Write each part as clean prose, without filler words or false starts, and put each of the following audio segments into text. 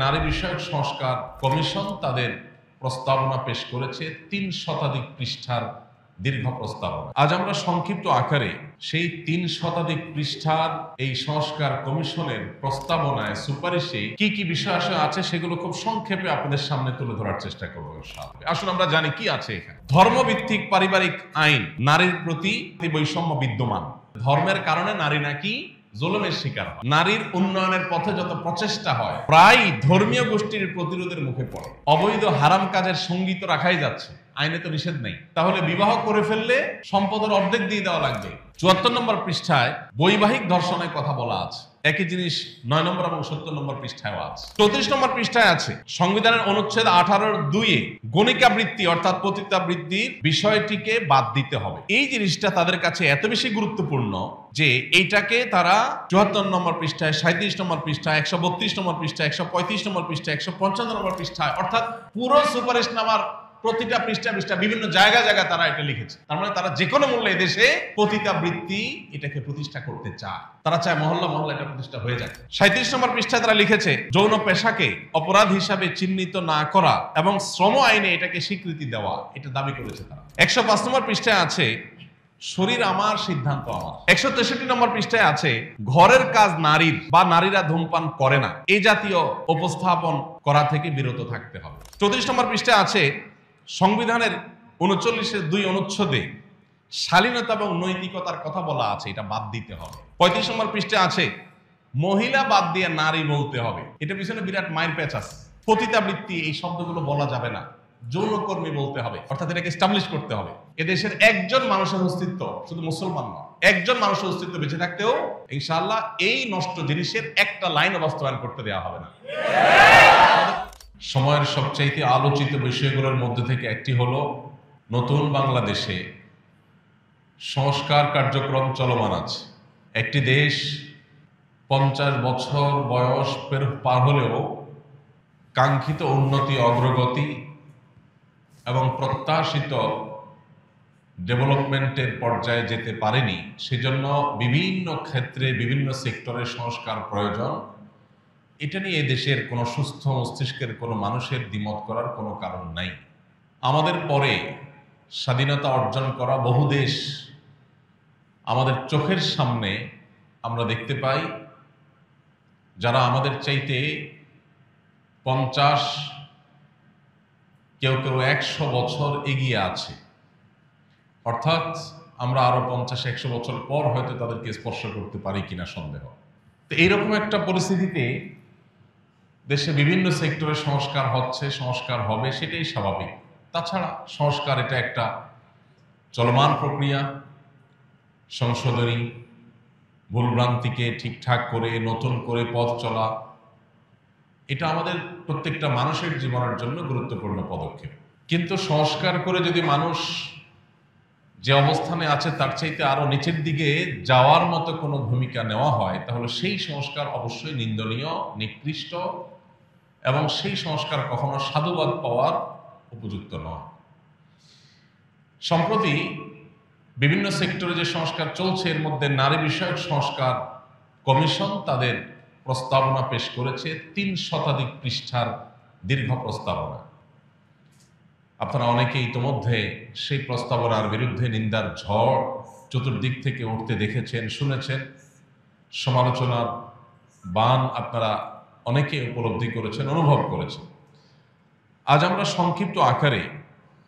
নারী বিষয়ক সংস্কার কমিশন তাদের প্রস্তাবনা পেশ করেছে ৩ শতাধিক পৃষ্ঠার দীর্ঘ প্রস্তাবনা। আজ আমরা সংক্ষিপ্ত আকারে সেই ৩ শতাধিক পৃষ্ঠার এই সংস্কার কমিশনের প্রস্তাবনায় সুপারিশে কি কি বিষয় আছে সেগুলো খুব সংক্ষেপে আপনাদের সামনে তুলে ধরার চেষ্টা করবো। আসুন আমরা জানি কি আছে এখানে। ধর্মভিত্তিক পারিবারিক আইন, নারীর প্রতি বৈষম্য বিদ্যমান, ধর্মের কারণে নারী নাকি জুলুমের শিকার হয়, নারীর উন্নয়নের পথে যত প্রচেষ্টা হয় প্রায় ধর্মীয় গোষ্ঠীর প্রতিরোধের মুখে পড়ে, অবৈধ হারাম কাজের সঙ্গী তো রাখাই যাচ্ছে, আইনে তো নিষেধ নেই, তাহলে বিবাহ করে ফেললে সম্পদের অর্ধেক দিয়ে দেওয়া লাগবে। ৭৪ নম্বর পৃষ্ঠায় বৈবাহিক ধর্ষণের কথা বলা আছে, একই জিনিস ৯ নম্বর এবং ৭০ নম্বর পৃষ্ঠায় আছে। ৩৪ নম্বর পৃষ্ঠায় আছে সংবিধানের অনুচ্ছেদ ১৮(২)-এ গণিকা বৃত্তি অর্থাৎ পতিতাবৃত্তির বিষয়টিকে বাদ দিতে হবে। এই জিনিসটা তাদের কাছে এত বেশি গুরুত্বপূর্ণ যে এইটাকে তারা ৭৪ নম্বর পৃষ্ঠায়, ৩৭ নম্বর পৃষ্ঠায়, ১৩২ নম্বর পৃষ্ঠায়, ১৩৫ নম্বর পৃষ্ঠায়, ১৫৫ নম্বর পৃষ্ঠায়, অর্থাৎ পুরো সুপারিশনামার প্রতিটা পৃষ্ঠা বিভিন্ন জায়গায় তারা এটা লিখেছে। তার মানে তারা যে কোনো মূল্যে এদেশে পতিতাবৃত্তি এটাকে প্রতিষ্ঠা করতে চায়, তারা চায় মহল্লা এটা প্রতিষ্ঠা হয়ে যায়। ৩৭ নম্বর পৃষ্ঠায় তারা লিখেছে যৌন পেশাকে অপরাধ হিসাবে চিহ্নিত না করা এবং শ্রম আইনে এটাকে স্বীকৃতি দেওয়া, এটা দাবি করেছে তারা। ১০৫ নম্বর পৃষ্ঠায় আছে শরীর আমার সিদ্ধান্ত আমার। ১৬৩ নম্বর পৃষ্ঠায় আছে ঘরের কাজ নারীর বা নারীরা ধূমপান করে না, এই জাতীয় উপস্থাপন করা থেকে বিরত থাকতে হবে। ৩৪ নম্বর পৃষ্ঠায় আছে সংবিধানের ৩৯(২) অনুচ্ছেদে শালীনতা এবং নৈতিকতার কথা বলা আছে, এটা বাদ দিতে হবে। ৩৫ নম্বর পৃষ্ঠায় আছে মহিলা বাদ দিয়ে নারী বলতে হবে, এটা পিছনে বিরাট মায়ের প্যাচ আছে। পতিতাবৃত্তি এই শব্দগুলো বলা যাবে না, যৌনকর্মী বলতে হবে, অর্থাৎ এটাকে এস্টাবলিশ করতে হবে। এদেশের একজন মানুষের অস্তিত্ব, শুধু মুসলমান নয়, একজন মানুষের অস্তিত্ব বেঁচে থাকতেও ইনশাআল্লাহ এই নষ্ট জিনিসের একটা লাইন বাস্তবায়ন করতে দেওয়া হবে না। সময়ের সবচাইতে আলোচিত বিষয়গুলোর মধ্যে থেকে একটি হলো নতুন বাংলাদেশে সংস্কার কার্যক্রম চলমান আছে। একটি দেশ ৫০ বছর বয়স পার হলেও কাঙ্ক্ষিত উন্নতি, অগ্রগতি এবং প্রত্যাশিত ডেভেলপমেন্টের পর্যায়ে যেতে পারেনি, সেজন্য বিভিন্ন ক্ষেত্রে বিভিন্ন সেক্টরের সংস্কার প্রয়োজন। এটা নিয়ে দেশের কোনো সুস্থ মস্তিষ্কের কোনো মানুষের দ্বিমত করার কোনো কারণ নাই। আমাদের পরে স্বাধীনতা অর্জন করা বহু দেশ আমাদের চোখের সামনে আমরা দেখতে পাই, যারা আমাদের চাইতে ৫০, কেউ ১০০ বছর এগিয়ে আছে, অর্থাৎ আমরা আরো ৫০-১০০ বছর পর হয়তো তাদেরকে স্পর্শ করতে পারি কিনা সন্দেহ। তো এইরকম একটা পরিস্থিতিতে দেশে বিভিন্ন সেক্টরে সংস্কার হচ্ছে, সংস্কার হবে, সেটাই স্বাভাবিক। তাছাড়া সংস্কার এটা একটা চলমান প্রক্রিয়া, সংশোধনী, ভুলভ্রান্তিকে ঠিকঠাক করে নতুন করে পথ চলা, এটা আমাদের প্রত্যেকটা মানুষের জীবনের জন্য গুরুত্বপূর্ণ পদক্ষেপ। কিন্তু সংস্কার করে যদি মানুষ যে অবস্থানে আছে তার চাইতে আরো নিচের দিকে যাওয়ার মতো কোনো ভূমিকা নেওয়া হয়, তাহলে সেই সংস্কার অবশ্যই নিন্দনীয়, নিকৃষ্ট এবং সেই সংস্কার কখনো সাধুবাদ পাওয়ার উপযুক্ত নয়। সম্প্রতি বিভিন্ন সেক্টরে যে সংস্কার চলছে, এর মধ্যে নারী বিষয়ক সংস্কার কমিশন তাদের প্রস্তাবনা পেশ করেছে ৩ শতাধিক পৃষ্ঠার দীর্ঘ প্রস্তাবনা। আপনারা অনেকে ইতোমধ্যে সেই প্রস্তাবনার বিরুদ্ধে নিন্দার ঝড় চতুর্দিক থেকে উঠতে দেখেছেন, শুনেছেন, সমালোচনার বান আপনারা অনেকে উপলব্ধি করেছেন, অনুভব করেছেন। আজ আমরা সংক্ষিপ্ত আকারে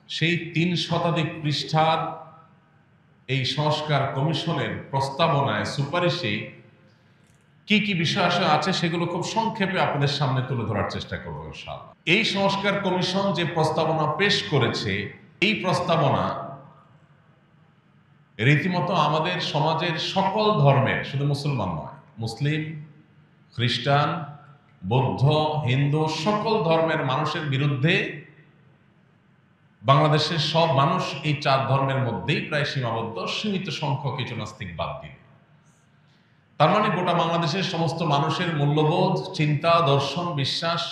সেই ৩ শতাধিক পৃষ্ঠার এই সংস্কার কমিশনের প্রস্তাবনায় সুপারিশে কি কি বিষয় আছে সেগুলো খুব সংক্ষেপে আপনাদের সামনে তুলে ধরার চেষ্টা করবো ইনশাআল্লাহ। এই সংস্কার কমিশন যে প্রস্তাবনা পেশ করেছে, এই প্রস্তাবনা রীতিমতো আমাদের সমাজের সকল ধর্মের, শুধু মুসলমান নয়, মুসলিম, খ্রিস্টান, বৌদ্ধ, হিন্দু, সকল ধর্মের মানুষের বিরুদ্ধে বাংলাদেশের সব মানুষ এই 4 ধর্মের মধ্যেই প্রায় সীমাবদ্ধ, সীমিত সংখ্যক কিছু নাস্তিক বাদ দিয়ে। তার মানে গোটা বাংলাদেশের সমস্ত মানুষের মূল্যবোধ, চিন্তা, দর্শন, বিশ্বাস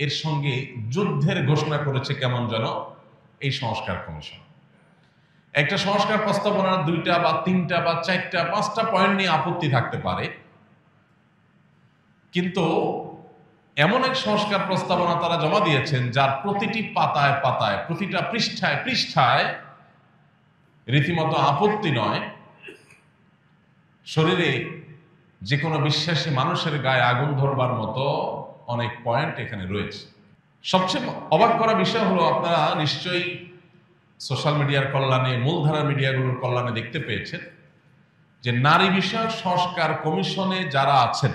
এর সঙ্গে যুদ্ধের ঘোষণা করেছে কেমন যেন এই সংস্কার কমিশন। একটা সংস্কার প্রস্তাবনার 2টা বা 3টা বা 4টা 5টা পয়েন্ট নিয়ে আপত্তি থাকতে পারে, কিন্তু এমন এক সংস্কার প্রস্তাবনা তারা জমা দিয়েছেন যার প্রতিটি পাতায় পাতায়, প্রতিটা পৃষ্ঠায় পৃষ্ঠায় রীতিমতো আপত্তি নয়, শরীরে যে কোনো বিশ্বাসী মানুষের গায়ে আগুন ধরবার মতো অনেক পয়েন্ট এখানে রয়েছে। সবচেয়ে অবাক করা বিষয় হলো, আপনারা নিশ্চয়ই সোশ্যাল মিডিয়ার কল্যাণে, মূলধারা মিডিয়াগুলোর কল্যাণে দেখতে পেয়েছেন যে নারী বিষয়ক সংস্কার কমিশনে যারা আছেন,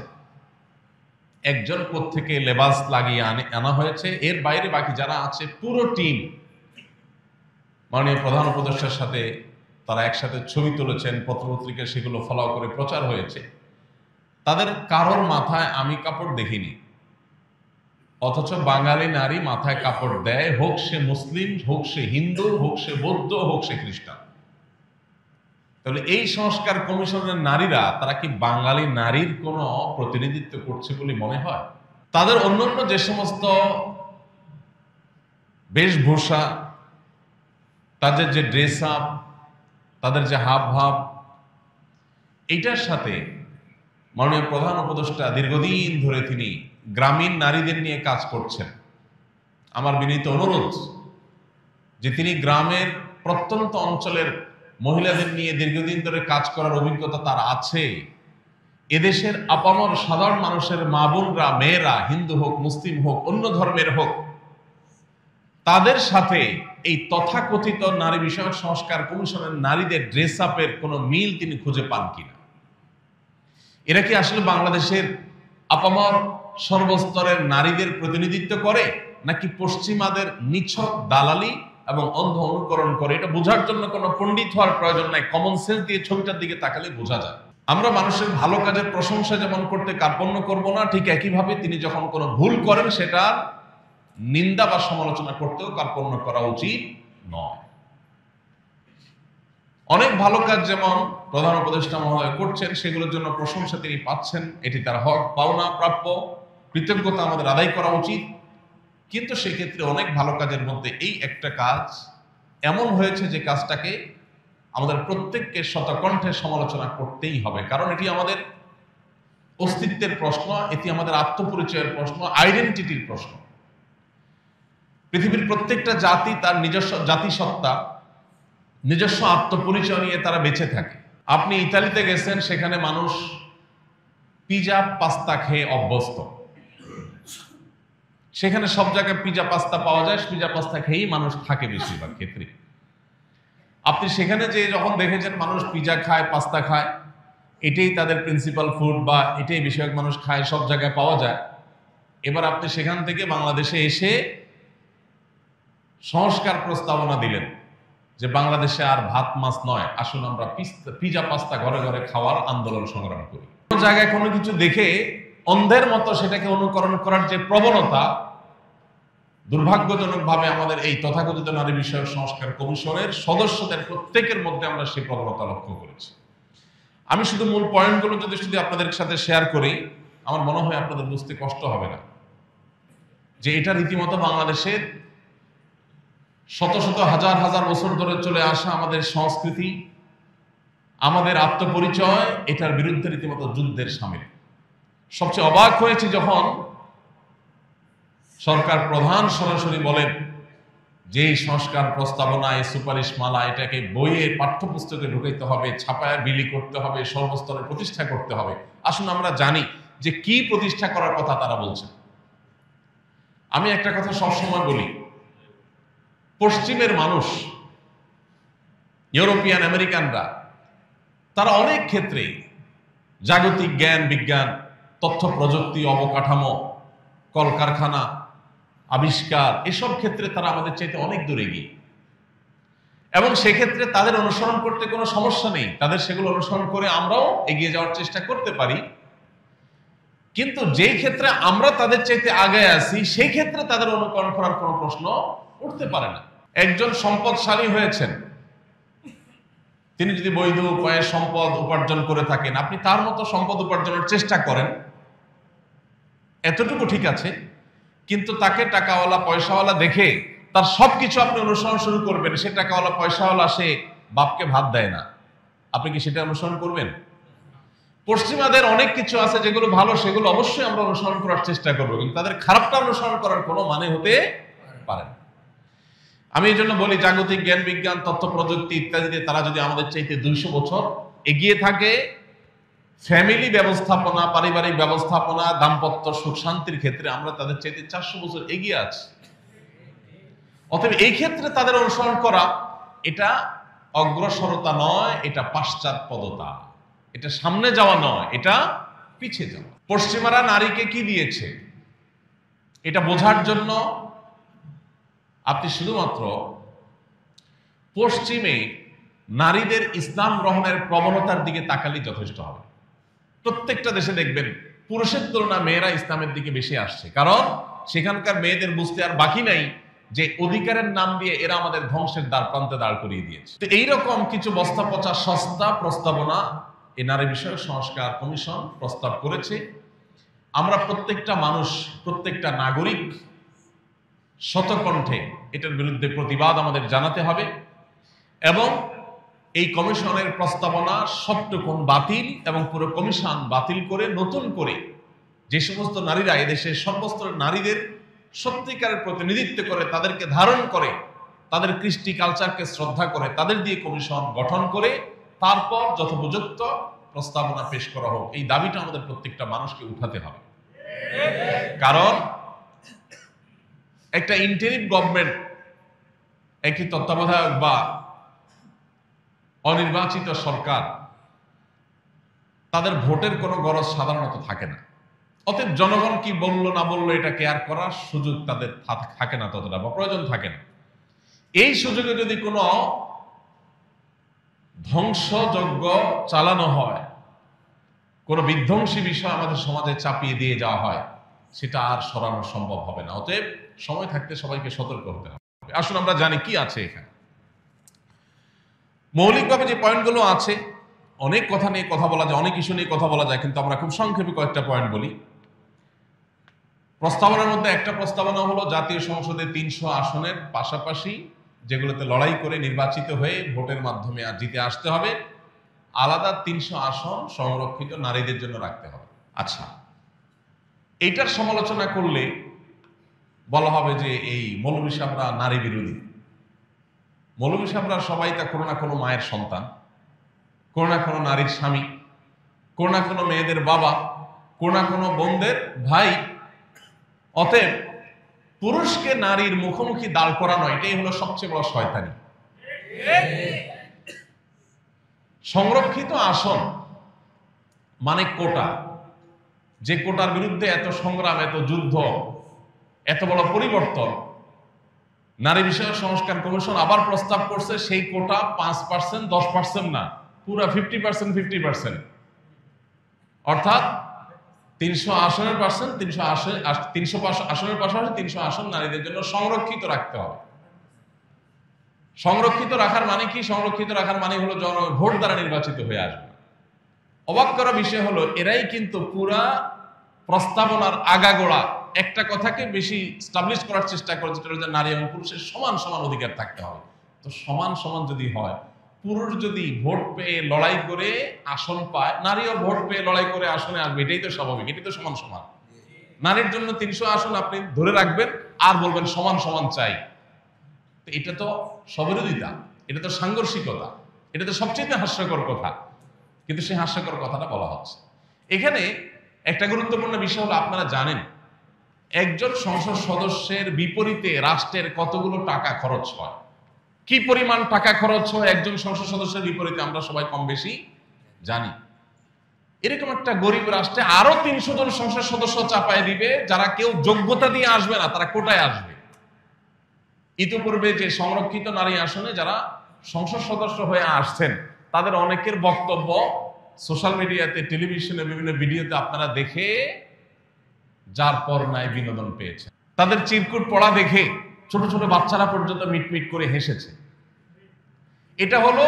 একজন কোত্থেকে লেবাস লাগিয়ে আনা হয়েছে, এর বাইরে বাকি যারা আছে পুরো টিম মাননীয় প্রধান উপদেষ্টার সাথে তারা একসাথে ছবি তুলেছেন, পত্রপত্রিকায় সেগুলো ফলো করে প্রচার হয়েছে। তাদের কারোর মাথায় আমি কাপড় দেখিনি, অথচ বাঙালি নারী মাথায় কাপড় দেয়, হোক সে মুসলিম, হোক সে হিন্দু, হোক সে বৌদ্ধ, হোক সে খ্রিস্টান। তাহলে এই সংস্কার কমিশনের নারীরা তারা কি বাঙালি নারীর কোনো প্রতিনিধিত্ব করছে বলে মনে হয়? তাদের অন্যান্য যে সমস্ত বেশভূষা, তাদের যে ড্রেস আপ, তাদের যে হাব ভাব, এইটার সাথে মাননীয় প্রধান উপদেষ্টা দীর্ঘদিন ধরে তিনি গ্রামীণ নারীদের নিয়ে কাজ করছেন। আমার বিনীত অনুরোধ যে তিনি গ্রামের প্রত্যন্ত অঞ্চলের মহিলাদের নিয়ে দীর্ঘদিন ধরে কাজ করার অভিজ্ঞতা তার আছে। এদেশের আপামর সাধারণ মানুষের মা বোনরা, মেয়েরা, হিন্দু হোক, মুসলিম হোক, অন্য ধর্মের হোক, তাদের সাথে এই তথাকথিত নারী বিষয়ক সংস্কার কমিশনের নারীদের ড্রেস আপের কোনো মিল তিনি খুঁজে পান কিনা। এরা কি আসলে বাংলাদেশের আপামর সর্বস্তরের নারীদের প্রতিনিধিত্ব করে, নাকি পশ্চিমাদের নিছক দালালি এবং অন্ধ অনুকরণ করে? এটা বোঝার জন্য কোনো পণ্ডিত হওয়ার প্রয়োজন নাই, কমন সেন্স দিয়ে ছবিটার দিকে তাকালে বোঝা যায়। আমরা মানুষের ভালো কাজের প্রশংসা যেমন করতে কার্পণ্য করব না, ঠিক একইভাবে তিনি যখন কোনো ভুল করেন সেটা নিন্দা বা সমালোচনা করতেও কার্পণ্য করা উচিত নয়। অনেক ভালো কাজ যেমন প্রধান উপদেষ্টা মহোদয় করছেন, সেগুলোর জন্য প্রশংসা তিনি পাচ্ছেন, এটি তার হক, পাওনা, প্রাপ্য, কৃতজ্ঞতা আমাদের আদায় করা উচিত। কিন্তু সেক্ষেত্রে অনেক ভালো কাজের মধ্যে এই একটা কাজ এমন হয়েছে যে কাজটাকে আমাদের প্রত্যেককে শতকণ্ঠে সমালোচনা করতেই হবে, কারণ এটি আমাদের অস্তিত্বের প্রশ্ন, এটি আমাদের আত্মপরিচয়ের প্রশ্ন, আইডেন্টিটির প্রশ্ন। পৃথিবীর প্রত্যেকটা জাতি তার নিজস্ব জাতিসত্তা, নিজস্ব আত্মপরিচয় নিয়ে তারা বেঁচে থাকে। আপনি ইতালিতে গেছেন, সেখানে মানুষ পিজা পাস্তা খেয়ে অভ্যস্ত, সেখানে সব জায়গায় পিজা পাস্তা পাওয়া যায়, পিজা পাস্তা খেয়েই মানুষ থাকে বেশিরভাগ ক্ষেত্রে। আপনি সেখানে যে যখন দেখেছেন মানুষ পিজা খায়, পাস্তা খায়, এটাই তাদের প্রিন্সিপাল ফুড বা এটাই বেশিরভাগ মানুষ খায়, সব জায়গায় পাওয়া যায়। এবার আপনি সেখান থেকে বাংলাদেশে এসে সংস্কার প্রস্তাবনা দিলেন যে বাংলাদেশে আর ভাত মাছ নয়, আসুন আমরা পিজা পাস্তা ঘরে ঘরে খাওয়ার আন্দোলন সংগ্রাম করি। কোনো জায়গায় কোনো কিছু দেখে অন্ধের মতো সেটাকে অনুকরণ করার যে প্রবণতা, দুর্ভাগ্যজনকভাবে আমাদের এই তথাকথিত নারী বিষয়ক সংস্কার কমিশনের সদস্যদের প্রত্যেকের মধ্যে আমরা সেই প্রবণতা লক্ষ্য করেছি। আমি শুধু মূল পয়েন্টগুলো যদি আপনাদের সাথে শেয়ার করি, আমার মনে হয় আপনাদের বুঝতে কষ্ট হবে না যে এটা রীতিমতো বাংলাদেশের শত শত হাজার হাজার বছর ধরে চলে আসা আমাদের সংস্কৃতি, আমাদের আত্মপরিচয়, এটার বিরুদ্ধে রীতিমতো যুদ্ধের সামিল। সবচেয়ে অবাক হয়েছে যখন সরকার প্রধান সরাসরি বলেন যে এই সংস্কার প্রস্তাবনা, এই সুপারিশ মালা, এটাকে বইয়ে পাঠ্যপুস্তকে ঢুকাইতে হবে, ছাপায় বিলি করতে হবে, সর্বস্তরে প্রতিষ্ঠা করতে হবে। আসুন আমরা জানি যে কি প্রতিষ্ঠা করার কথা তারা বলছেন। আমি একটা কথা সবসময় বলি, পশ্চিমের মানুষ, ইউরোপিয়ান আমেরিকানরা, তারা অনেক ক্ষেত্রে জাগতিক জ্ঞান বিজ্ঞান, তথ্য প্রযুক্তি, অবকাঠামো, কলকারখানা, আবিষ্কার, এসব ক্ষেত্রে তারা আমাদের চাইতে অনেক দূরে এগিয়ে, এবং সেক্ষেত্রে তাদের অনুসরণ করতে কোনো সমস্যা নেই। তাদের সেগুলো অনুসরণ করে আমরাও এগিয়ে যাওয়ার চেষ্টা করতে পারি। কিন্তু যেই ক্ষেত্রে আমরা তাদের চাইতে আগে আছি, সেই ক্ষেত্রে তাদের অনুকরণ করার কোনো প্রশ্ন উঠতে পারে না। একজন সম্পদশালী হয়েছেন, তিনি যদি বৈধ উপায়ে সম্পদ উপার্জন করে থাকেন, আপনি তার মতো সম্পদ উপার্জনের চেষ্টা করেন, এতটুকু ঠিক আছে। কিন্তু তাকে টাকাওয়ালা পয়সাওয়ালা দেখে তার সবকিছু আপনি অনুসরণ শুরু করবেন, সে টাকাওয়ালা পয়সাওয়ালা, সে বাপকে ভাত দেয় না, আপনি কি সেটা অনুসরণ করবেন? পশ্চিমাদের অনেক কিছু আছে যেগুলো ভালো, সেগুলো অবশ্যই আমরা অনুসরণ করার চেষ্টা করবো, কিন্তু তাদের খারাপটা অনুসরণ করার কোনো মানে হতে পারে না। আমি এই জন্য বলি, জাগতিক জ্ঞান বিজ্ঞান তথ্য প্রযুক্তি ইত্যাদিতে তারা যদি আমাদের চাইতে 200 বছর এগিয়ে থাকে, ফ্যামিলি ব্যবস্থাপনা, পারিবারিক ব্যবস্থাপনা, দাম্পত্য সুখ শান্তির ক্ষেত্রে আমরা তাদের চাইতে 400 বছর এগিয়ে আছি। অতএব এই ক্ষেত্রে তাদের অনুসরণ করা এটা অগ্রসরতা নয়, এটা পাশ্চাত্যপদতা, এটা সামনে যাওয়া নয়, এটা পিছিয়ে যাওয়া। পশ্চিমারা নারীকে কি দিয়েছে এটা বোঝার জন্য আপনি শুধুমাত্র পশ্চিমে নারীদের ইসলাম গ্রহণের প্রবণতার দিকে তাকালেই যথেষ্ট হবে। প্রত্যেকটা দেশে দেখবেন পুরুষের তুলনায় মেয়েরা ইসলামের দিকে বেশি আসছে, কারণ সেখানকার মেয়েদের বুঝতে আর বাকি নাই যে অধিকারের নাম দিয়ে এরা আমাদের ধ্বংসের দ্বার প্রান্তে দাঁড় করিয়ে দিয়েছে। তো এইরকম কিছু বস্তা পচা সস্তা প্রস্তাবনা এই নারী বিষয়ক সংস্কার কমিশন প্রস্তাব করেছে। আমরা প্রত্যেকটা মানুষ, প্রত্যেকটা নাগরিক শতকণ্ঠে এটার বিরুদ্ধে প্রতিবাদ আমাদের জানাতে হবে এবং এই কমিশনের প্রস্তাবনা সবটুকুন বাতিল এবং পুরো কমিশন বাতিল করে নতুন করে যে সমস্ত নারীরা এদেশের সমস্ত নারীদের সত্যিকারের প্রতিনিধিত্ব করে, তাদেরকে ধারণ করে, তাদের কৃষ্টি কালচারকে শ্রদ্ধা করে, তাদের দিয়ে কমিশন গঠন করে তারপর যথোপযুক্ত প্রস্তাবনা পেশ করা হোক, এই দাবিটা আমাদের প্রত্যেকটা মানুষকে উঠাতে হবে। কারণ একটা ইন্টারিম গভর্নমেন্ট, একটি তত্ত্বাবধায়ক বা অনির্বাচিত সরকার, তাদের ভোটের কোনো গরজ সাধারণত থাকে না। অতএব জনগণ কি বললো না বললো এটা কেয়ার করার সুযোগ তাদের থাকে না, ততটা বা প্রয়োজন থাকে না। এই সুযোগে যদি কোনো ধ্বংসযজ্ঞ চালানো হয়, কোনো বিধ্বংসী বিষয় আমাদের সমাজে চাপিয়ে দিয়ে যাওয়া হয়, সেটা আর সরানো সম্ভব হবে না। অতএব সময় থাকতে সবাইকে সতর্ক হতে হবে। আসুন আমরা জানি কি আছে এখানে। মৌলিকভাবে যে পয়েন্টগুলো আছে, অনেক কথা নিয়ে কথা বলা যায়, অনেক ইস্যু নিয়ে কথা বলা যায়, কিন্তু আমরা খুব সংক্ষেপে কয়েকটা পয়েন্ট বলি। প্রস্তাবনার মধ্যে একটা প্রস্তাবনা হলো জাতীয় সংসদে 300 আসনের পাশাপাশি যেগুলোতে লড়াই করে নির্বাচিত হয়ে ভোটের মাধ্যমে আর জিতে আসতে হবে, আলাদা 300 আসন সংরক্ষিত নারীদের জন্য রাখতে হবে। আচ্ছা, এইটার সমালোচনা করলে বলা হবে যে এই মৌলভী সাহেবরা নারী বিরোধী। মৌলভী সাহেবরা সবাই তা কোনো না কোনো মায়ের সন্তান, কোনো না কোনো নারীর স্বামী, কোনো না কোনো মেয়েদের বাবা, কোনো না কোনো বোনদের ভাই। অতএব পুরুষকে নারীর মুখোমুখি দাঁড় করানো এটাই হলো সবচেয়ে বড় শয়তানি। সংরক্ষিত আসন মানে কোটা, যে কোটার বিরুদ্ধে এত সংগ্রাম, এত যুদ্ধ, এত বড় পরিবর্তন নারী বিষয়ক সংস্কার কমিশন আবার প্রস্তাব করছে, সেই কোটা 5%, 10% না, পুরো 50%, 50%, অর্থাৎ 300 আসনের পার্সেন্ট, 300 আসনের পাশাপাশি 300 আসন নারীদের জন্য সংরক্ষিত রাখতে হবে। সংরক্ষিত রাখার মানে কি? সংরক্ষিত রাখার মানে হলো ভোট দ্বারা নির্বাচিত হয়ে আসবে। অবাক করা বিষয় হলো এরাই কিন্তু পুরা প্রস্তাবনার আগাগোড়া একটা কথাকে বেশি স্টাবলিশ করার চেষ্টা করে, যেটা হলো নারী এবং পুরুষের সমান সমান অধিকার থাকতে হবে। তো সমান সমান যদি হয়, পুরুষ যদি ভোট পেয়ে লড়াই করে আসন পায়, নারীও ভোট পেয়ে লড়াই করে আসনে আসবে, এটাই তো স্বাভাবিক, এটাই তো সমান সমান। নারীর জন্য 300 আসন আপনি ধরে রাখবেন আর বলবেন সমান সমান চাই, এটা তো স্ববিরোধিতা, এটা তো সাংঘর্ষিকতা, এটা তো সবচেয়ে হাস্যকর কথা। কিন্তু সেই হাস্যকর কথাটা বলা হচ্ছে এখানে। একটা গুরুত্বপূর্ণ বিষয় হলো, আপনারা জানেন একজন সংসদ সদস্যের বিপরীতে রাষ্ট্রের কতগুলো টাকা খরচ হয়, কি পরিমাণ টাকা খরচ হয় একজন সংসদ সদস্যের বিপরীতে আমরা সবাই কম বেশি জানি। এরকম একটা গরিব রাষ্ট্রে আরো 300 জন সংসদ সদস্য চাপায় দিবে, যারা কেউ যোগ্যতা দিয়ে আসবে না, তারা কোটায় আসবে। ইতিপূর্বে যে সংরক্ষিত নারী আসনে যারা সংসদ সদস্য হয়ে আসছেন, তাদের অনেকের বক্তব্য সোশ্যাল মিডিয়াতে, টেলিভিশনে, বিভিন্ন ভিডিওতে আপনারা দেখে যার পর নাই বিনোদন পেয়েছেন। তাদের চিরকুট পড়া দেখে ছোট ছোট বাচ্চারা পর্যন্ত মিটমিট করে হেসেছে। এটা হলো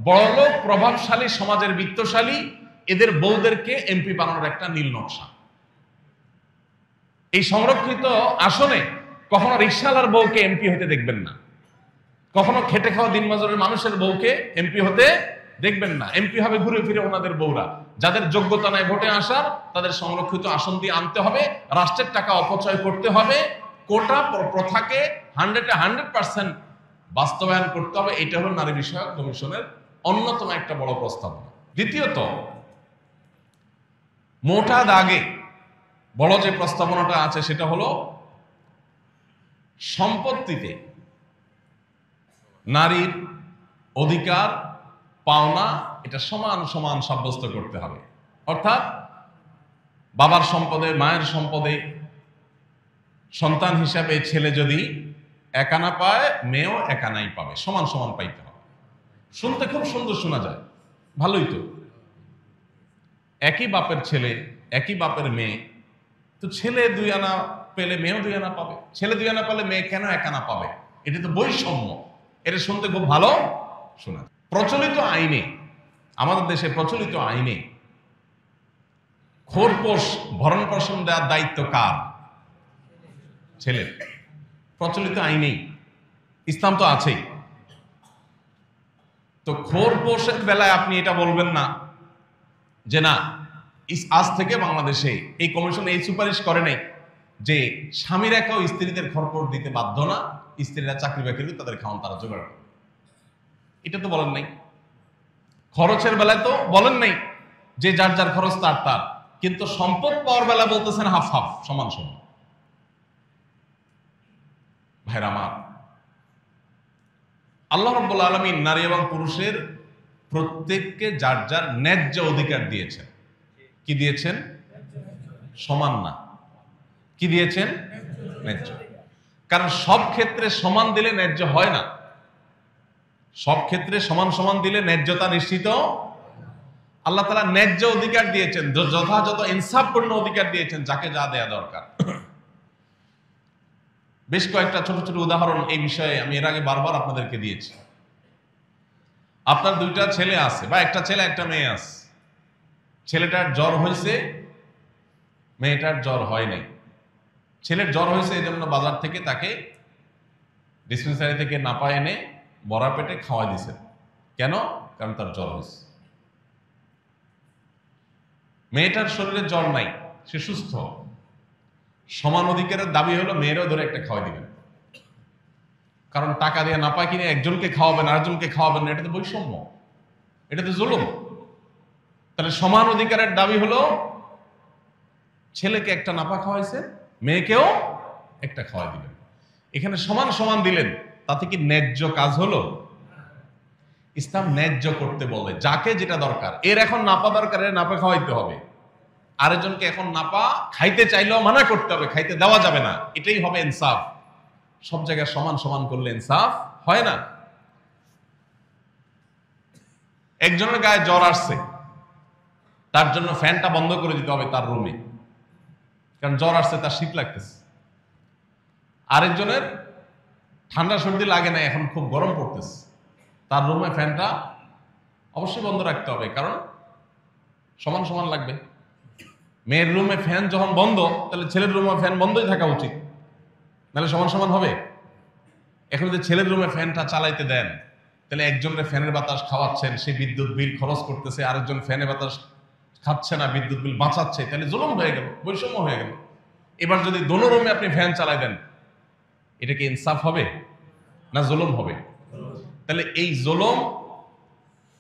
বড়লোক প্রভাবশালী সমাজের বিত্তশালী এদের বউদেরকে এমপি বানানোর একটা নীল নকশা। এই সংরক্ষিত আসনে কখনো রিকশাওয়ালার বউকে এমপি হতে দেখবেন না, কখনো খেটে খাওয়া দিনমজুরের মানুষের বউকে এমপি হতে দেখবেন না এমপি হবে ঘুরে ফিরে ওনাদের বউরা। যাদের যোগ্যতা নাই ভোটে আসার, তাদের সংরক্ষিত আসন দিয়ে আনতে হবে, রাষ্ট্রের টাকা অপচয় করতে হবে, কোটা প্রথাকে 100% বাস্তবায়ন করতে হবে। এটা হলো নারী বিষয়ক কমিশনের অন্যতম একটা বড় প্রস্তাবনা। দ্বিতীয়ত, মোটা দাগে বড় যে প্রস্তাবনাটা আছে সেটা হলো সম্পত্তিতে নারীর অধিকার পাওনা এটা সমান সমান সাব্যস্ত করতে হবে। অর্থাৎ বাবার সম্পদে, মায়ের সম্পদে সন্তান হিসাবে ছেলে যদি একানা পায়, মেয়েও একানাই পাবে, সমান সমান পাইতে হবে। শুনতে খুব সুন্দর শোনা যায়, ভালোই তো। একই বাপের ছেলে, একই বাপের মেয়ে, তো ছেলে 2 আনা পেলে মেয়েও 2 আনা পাবে, ছেলে 2 আনা পেলে মেয়ে কেন 1 আনা পাবে? এটা তো বৈষম্য। এটা শুনতে খুব ভালো শোনা। প্রচলিত আইনে, আমাদের দেশে প্রচলিত আইনে খোরপোশ ভরণ পোষণ দেওয়ার দায়িত্ব কার? ছেলের। প্রচলিত আইনেই, ইসলাম তো আছেই। তো খোরপোশের বেলায় আপনি এটা বলবেন না যে না, আজ থেকে বাংলাদেশে এই কমিশন এই সুপারিশ করে নাই যে স্বামীরা কেউ স্ত্রীদের খরপোশ দিতে বাধ্য না, স্ত্রীরা চাকরি বাকরি তাদের খাওয়ান তারা জোগাড় করে। এটা তো বলেন নাই। খরচের বেলায় তো বলেন নাই যে যার যার খরচ তার তার, কিন্তু সম্পদ পাওয়ার বেলা বলতেছেন হাফ হাফ, সমান সমান। ভাইরা আমার, আল্লাহ রাব্বুল আলামিন নারী এবং পুরুষের প্রত্যেককে যার যার ন্যায্য অধিকার দিয়েছেন। কি দিয়েছেন? সমান না, কি দিয়েছেন? ন্যায্য। কারণ সব ক্ষেত্রে সমান দিলে ন্যায্য হয় না। সব ক্ষেত্রে সমান সমান দিলে ন্যায্যতা নিশ্চিত। আল্লাহ তাআলা ন্যায্য অধিকার দিয়েছেন, যথাযথ ইনসাফপূর্ণ অধিকার দিয়েছেন, যাকে যা দেয়া দরকার। বেশ কয়েকটা ছোট ছোট উদাহরণ এই বিষয়ে আমি এর আগে বারবার আপনাদেরকে দিয়েছি। আপনার 2টা ছেলে আছে, বা একটা ছেলে একটা মেয়ে আছে। ছেলেটার জ্বর হয়েছে, মেয়েটার জ্বর হয় নাই। ছেলের জ্বর হয়েছে এই জন্য বাজার থেকে তাকে ডিসপেন্সারি থেকে নাপা এনে বড়া পেটে খাওয়াই দিয়েছেন। কেন? কারণ তার জ্বর হয়েছে। মেয়েটার শরীরে জ্বর নাই, সে সুস্থ। সমান অধিকারের দাবি হলো মেয়েরাও ধরে একটা খাওয়াই দিবেন। কারণ টাকা দিয়ে নাপা কিনে একজনকে খাওয়াবেন আরেকজনকে খাওয়াবেন না, এটা তো বৈষম্য, এটা তো জুলুম। তাহলে সমান অধিকারের দাবি হলো ছেলেকে একটা নাপা খাওয়াইছে, মেয়েকেও একটা খাওয়াই দিবেন। এখানে সমান সমান দিলেন, তাতে কি ন্যায্য কাজ হলো? ইসলাম ন্যায্য করতে বলে, যাকে যেটা দরকার। এর এখন নাপা দরকার, এর নাপা খাওয়াইতে হবে। আরেকজনকে এখন নাপা খাইতে চাইলেও মানা করতে হবে, খাইতে দেওয়া যাবে না। এটাই হবে ইনসাফ। সব জায়গায় সমান সমান করলে ইনসাফ হয় না। একজনের গায়ে জ্বর আসছে, তার জন্য ফ্যানটা বন্ধ করে দিতে হবে তার রুমে, কারণ জ্বর আসছে, তার শীত লাগতেছে। আরেকজনের ঠান্ডা সর্দি লাগে না, এখন খুব গরম পড়তেছে, তার রুমে ফ্যানটা অবশ্যই বন্ধ রাখতে হবে, কারণ সমান সমান লাগবে। মেয়ের রুমে ফ্যান যখন বন্ধ, তাহলে ছেলের রুমে ফ্যান বন্ধই থাকা উচিত, নাহলে সমান সমান হবে। এখন যদি ছেলের রুমে ফ্যানটা চালাইতে দেন, তাহলে একজনের ফ্যানের বাতাস খাওয়াচ্ছেন, সে বিদ্যুৎ বিল খরচ করতেছে, আরেকজন ফ্যানের বাতাস খাচ্ছে না, বিদ্যুৎ বিল বাঁচাচ্ছে, তাহলে জুলুম হয়ে গেল, বৈষম্য হয়ে গেল। এবার যদি দোনো রুমে আপনি ফ্যান চালাই দেন, এটা কি ইনসাফ হবে না জুলুম হবে? তাহলে এই জুলুম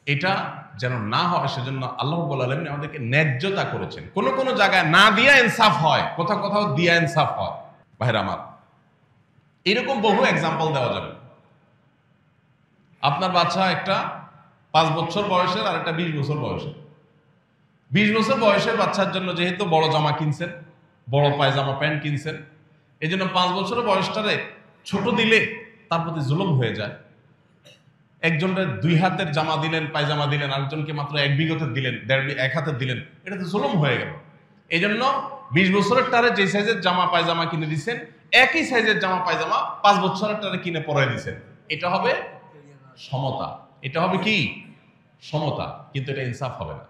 এটা যেন না হয়, সেজন্য আল্লাহ রাব্বুল আলামিন আমাদেরকে ন্যায্যতা করেছেন। কোন কোন জায়গায় না দিয়া ইনসাফ হয়, কোথাও কোথাও দিয়া ইনসাফ হয়। ভাইরা আমার, এরকম বহু এক্সাম্পল দেওয়া যাবে। আপনার বাচ্চা একটা 5 বছর বয়সের আর একটা 20 বছর বয়সের। 20 বছর বয়সের বাচ্চার জন্য যেহেতু বড় জামা কিনছেন, বড় পায়জামা প্যান্ট কিনছেন, এই জন্য 5 বছরের বয়সটারে ছোট দিলে তার প্রতি জুলুম হয়ে যায়। একজনকে 2 হাতের জামা দিলেন, পায়জামা দিলেন, আরেকজনকে মাত্র 1 বিঘতের দিলেন, 1 হাতের দিলেন, এটা তো জুলুম হয়ে গেল। এই জন্য 20 বছরের টারে যে সাইজের জামা পায়জামা কিনে দিচ্ছেন, একই সাইজের জামা পায়জামা 5 বছরের টারে কিনে পরাই দিচ্ছেন। এটা হবে সমতা, এটা হবে কি সমতা, কিন্তু এটা ইনসাফ হবে না।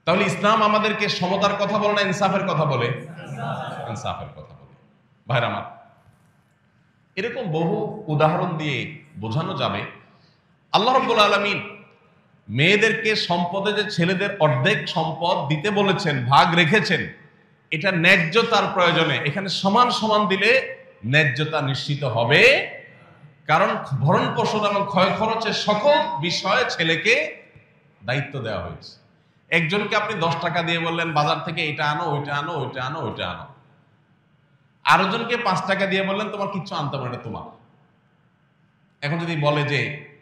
তাহলে ইসলাম আমাদেরকে সমতার কথা বলে না ইনসাফের কথা বলে? ইনসাফের কথা বলে। ভাইরা আমার, এরকম বহু উদাহরণ দিয়ে বোঝানো যাবে। আল্লাহ রাব্বুল আলামিন মেয়েদেরকে সম্পদে যে ছেলেদের অর্ধেক সম্পদ দিতে বলেছেন, ভাগ রেখেছেন, এটা ন্যায্যতার প্রয়োজনে। এখানে সমান সমান দিলে ন্যায্যতা নিশ্চিত হবে, কারণ ভরণ পোষণ এবং ক্ষয় খরচের সকল বিষয়ে ছেলেকে দায়িত্ব দেওয়া হয়েছে। একজনকে আপনি 10 টাকা দিয়ে বললেন বাজার থেকে এটা আনো, ওইটা আনো, ওইটা আনো, ওইটা আনো। আরো জনকে 5 টাকা দিয়ে বললেন তোমার কিচ্ছু আনতে পারে তোমার। এখন যদি বলে যে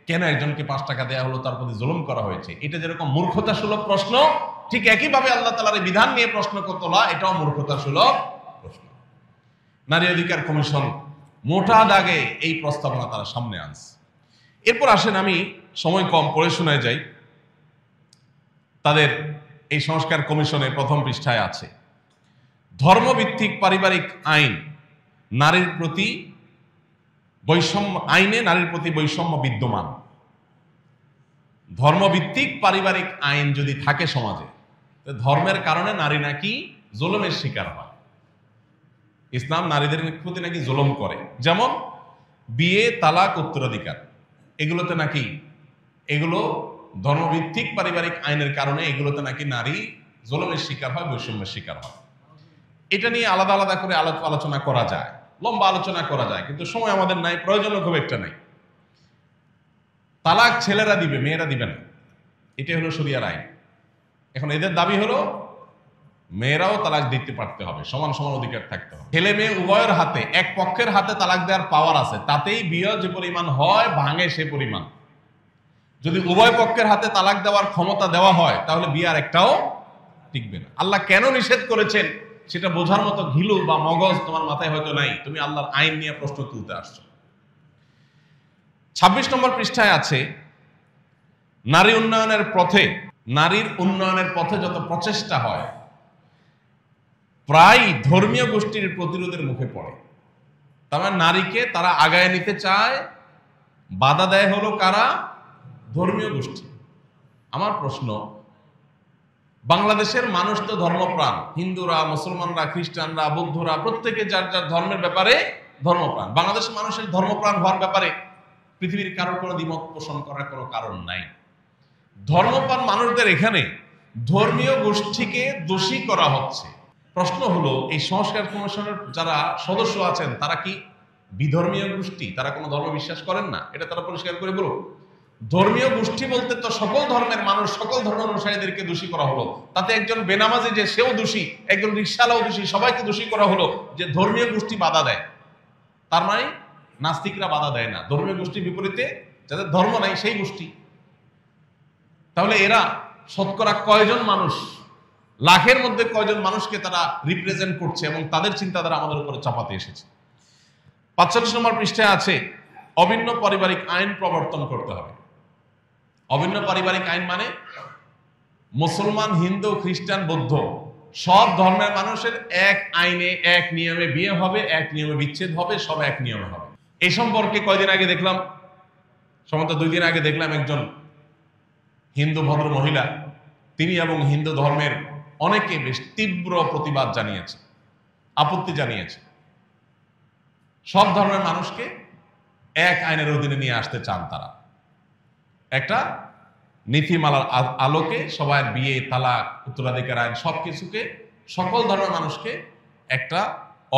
কেন একজনকে 5 টাকা দেওয়া হলো, তার প্রতি জুলুম করা হয়েছে, এটা যেরকম মূর্খতা সুলভ প্রশ্ন, ঠিক একইভাবে আল্লাহ তাআলার এই বিধান নিয়ে প্রশ্ন তোলা এটাও মূর্খতা সুলভ প্রশ্ন। নারী অধিকার কমিশন মোটা দাগে এই প্রস্তাবনা তারা সামনে আনছে। এরপর আসেন, আমি সময় কম, পড়ে শোনায় যাই। তাদের এই সংস্কার কমিশনের প্রথম পৃষ্ঠায় আছে, ধর্মভিত্তিক পারিবারিক আইন নারীর প্রতি বৈষম্য, আইনে নারীর প্রতি বৈষম্য বিদ্যমান। ধর্মভিত্তিক পারিবারিক আইন যদি থাকে সমাজে, ধর্মের কারণে নারী নাকি জুলুমের শিকার হয়। ইসলাম নারীদের প্রতি নাকি জুলুম করে, যেমন বিয়ে, তালাক, উত্তরাধিকার, এগুলোতে নাকি, এগুলো ধর্মভিত্তিক পারিবারিক আইনের কারণে এগুলোতে নাকি নারী জুলুমের শিকার হয়, বৈষম্যের শিকার হয়। এটা নিয়ে আলাদা আলাদা করে আলোচনা করা যায়, লম্বা আলোচনা করা যায়, কিন্তু সময় আমাদের নাই, প্রয়োজনও খুব একটা নাই। তালাক ছেলেরা দিবে, মেয়েরা দিবে না, এটাই হলো শরিয়ার আইন। এখন এদের দাবি হলো মেয়েরাও তালাক দিতে পারতে হবে, সমান সমান অধিকার থাকতে হবে। ছেলে মেয়ে উভয়ের হাতে, এক পক্ষের হাতে তালাক দেওয়ার পাওয়ার আছে, তাতেই বিয়ে যে পরিমাণ হয় ভাঙে সে পরিমাণ। যদি উভয় পক্ষের হাতে তালাক দেওয়ার ক্ষমতা দেওয়া হয়, তাহলে বিয়ে আর একটাও টিকবে না। আল্লাহ কেন নিষেধ করেছেন সেটা বোঝার মতো ঘিলু বা মগজ তোমার মাথায় হয়তো নাই, তুমি আল্লাহর আইন নিয়ে প্রশ্ন তুলতে আসছো। 26 নম্বর পৃষ্ঠায় আছে, নারী উন্নয়নের পথে, নারীর উন্নয়নের পথে যত প্রচেষ্টা হয় প্রায় ধর্মীয় গোষ্ঠীর প্রতিরোধের মুখে পড়ে। তার মানে নারীকে তারা আগায় নিতে চায়, বাধা দেয় হলো কারা? ধর্মীয় গোষ্ঠী। আমার প্রশ্ন, বাংলাদেশের মানুষ তো ধর্মপ্রাণ, হিন্দুরা, মুসলমানরা, খ্রিস্টানরা, বৌদ্ধরা, প্রত্যেকে যার যার ধর্মের ব্যাপারে ধর্মপ্রাণ। বাংলাদেশের মানুষের ধর্মপ্রাণ হওয়ার ব্যাপারে পৃথিবীর কারোর কোনো দ্বিমত পোষণ করার কোনো কারণ নাই। ধর্মপ্রাণ মানুষদের এখানে ধর্মীয় গোষ্ঠীকে দোষী করা হচ্ছে। প্রশ্ন হলো, এই সংস্কার কমিশনের যারা সদস্য আছেন তারা কি বিধর্মীয় গোষ্ঠী? তারা কোনো ধর্ম বিশ্বাস করেন না? এটা তারা পরিষ্কার করে বলুন। ধর্মীয় গোষ্ঠী বলতে তো সকল ধর্মের মানুষ, সকল ধর্ম অনুসারীদেরকে দোষী করা হলো। তাতে একজন বেনামাজি যে সেও দোষী, একজন রিকশাওয়ালাও দোষী, সবাইকে দোষী করা হলো যে ধর্মীয় গোষ্ঠী বাধা দেয়। তার মানে নাস্তিকরা বাধা দেয় না, ধর্মীয় গোষ্ঠীর বিপরীতে যাদের ধর্ম নাই সেই গোষ্ঠী। তাহলে এরা শতকরা কয়জন মানুষ, লাখের মধ্যে কয়জন মানুষকে তারা রিপ্রেজেন্ট করছে এবং তাদের চিন্তাধারা আমাদের উপরে চাপাতে এসেছে। 45 নম্বর পৃষ্ঠায় আছে, অভিন্ন পারিবারিক আইন প্রবর্তন করতে হবে। অভিন্ন পারিবারিক আইন মানে মুসলমান, হিন্দু, খ্রিস্টান, বৌদ্ধ সব ধর্মের মানুষের এক আইনে, এক নিয়মে বিয়ে হবে, এক নিয়মে বিচ্ছেদ হবে, সব এক নিয়মে হবে। এই সম্পর্কে কয়দিন আগে দেখলাম, সম্ভবত 2 দিন আগে দেখলাম, একজন হিন্দু ভদ্র মহিলা, তিনি এবং হিন্দু ধর্মের অনেকে বেশ তীব্র প্রতিবাদ জানিয়েছে, আপত্তি জানিয়েছে। সব ধর্মের মানুষকে এক আইনের অধীনে নিয়ে আসতে চান তারা। একটা নীতিমালার আলোকে সবার বিয়ে, তালাক, উত্তরাধিকার আইন সবকিছুকে, সকল ধর্মের মানুষকে একটা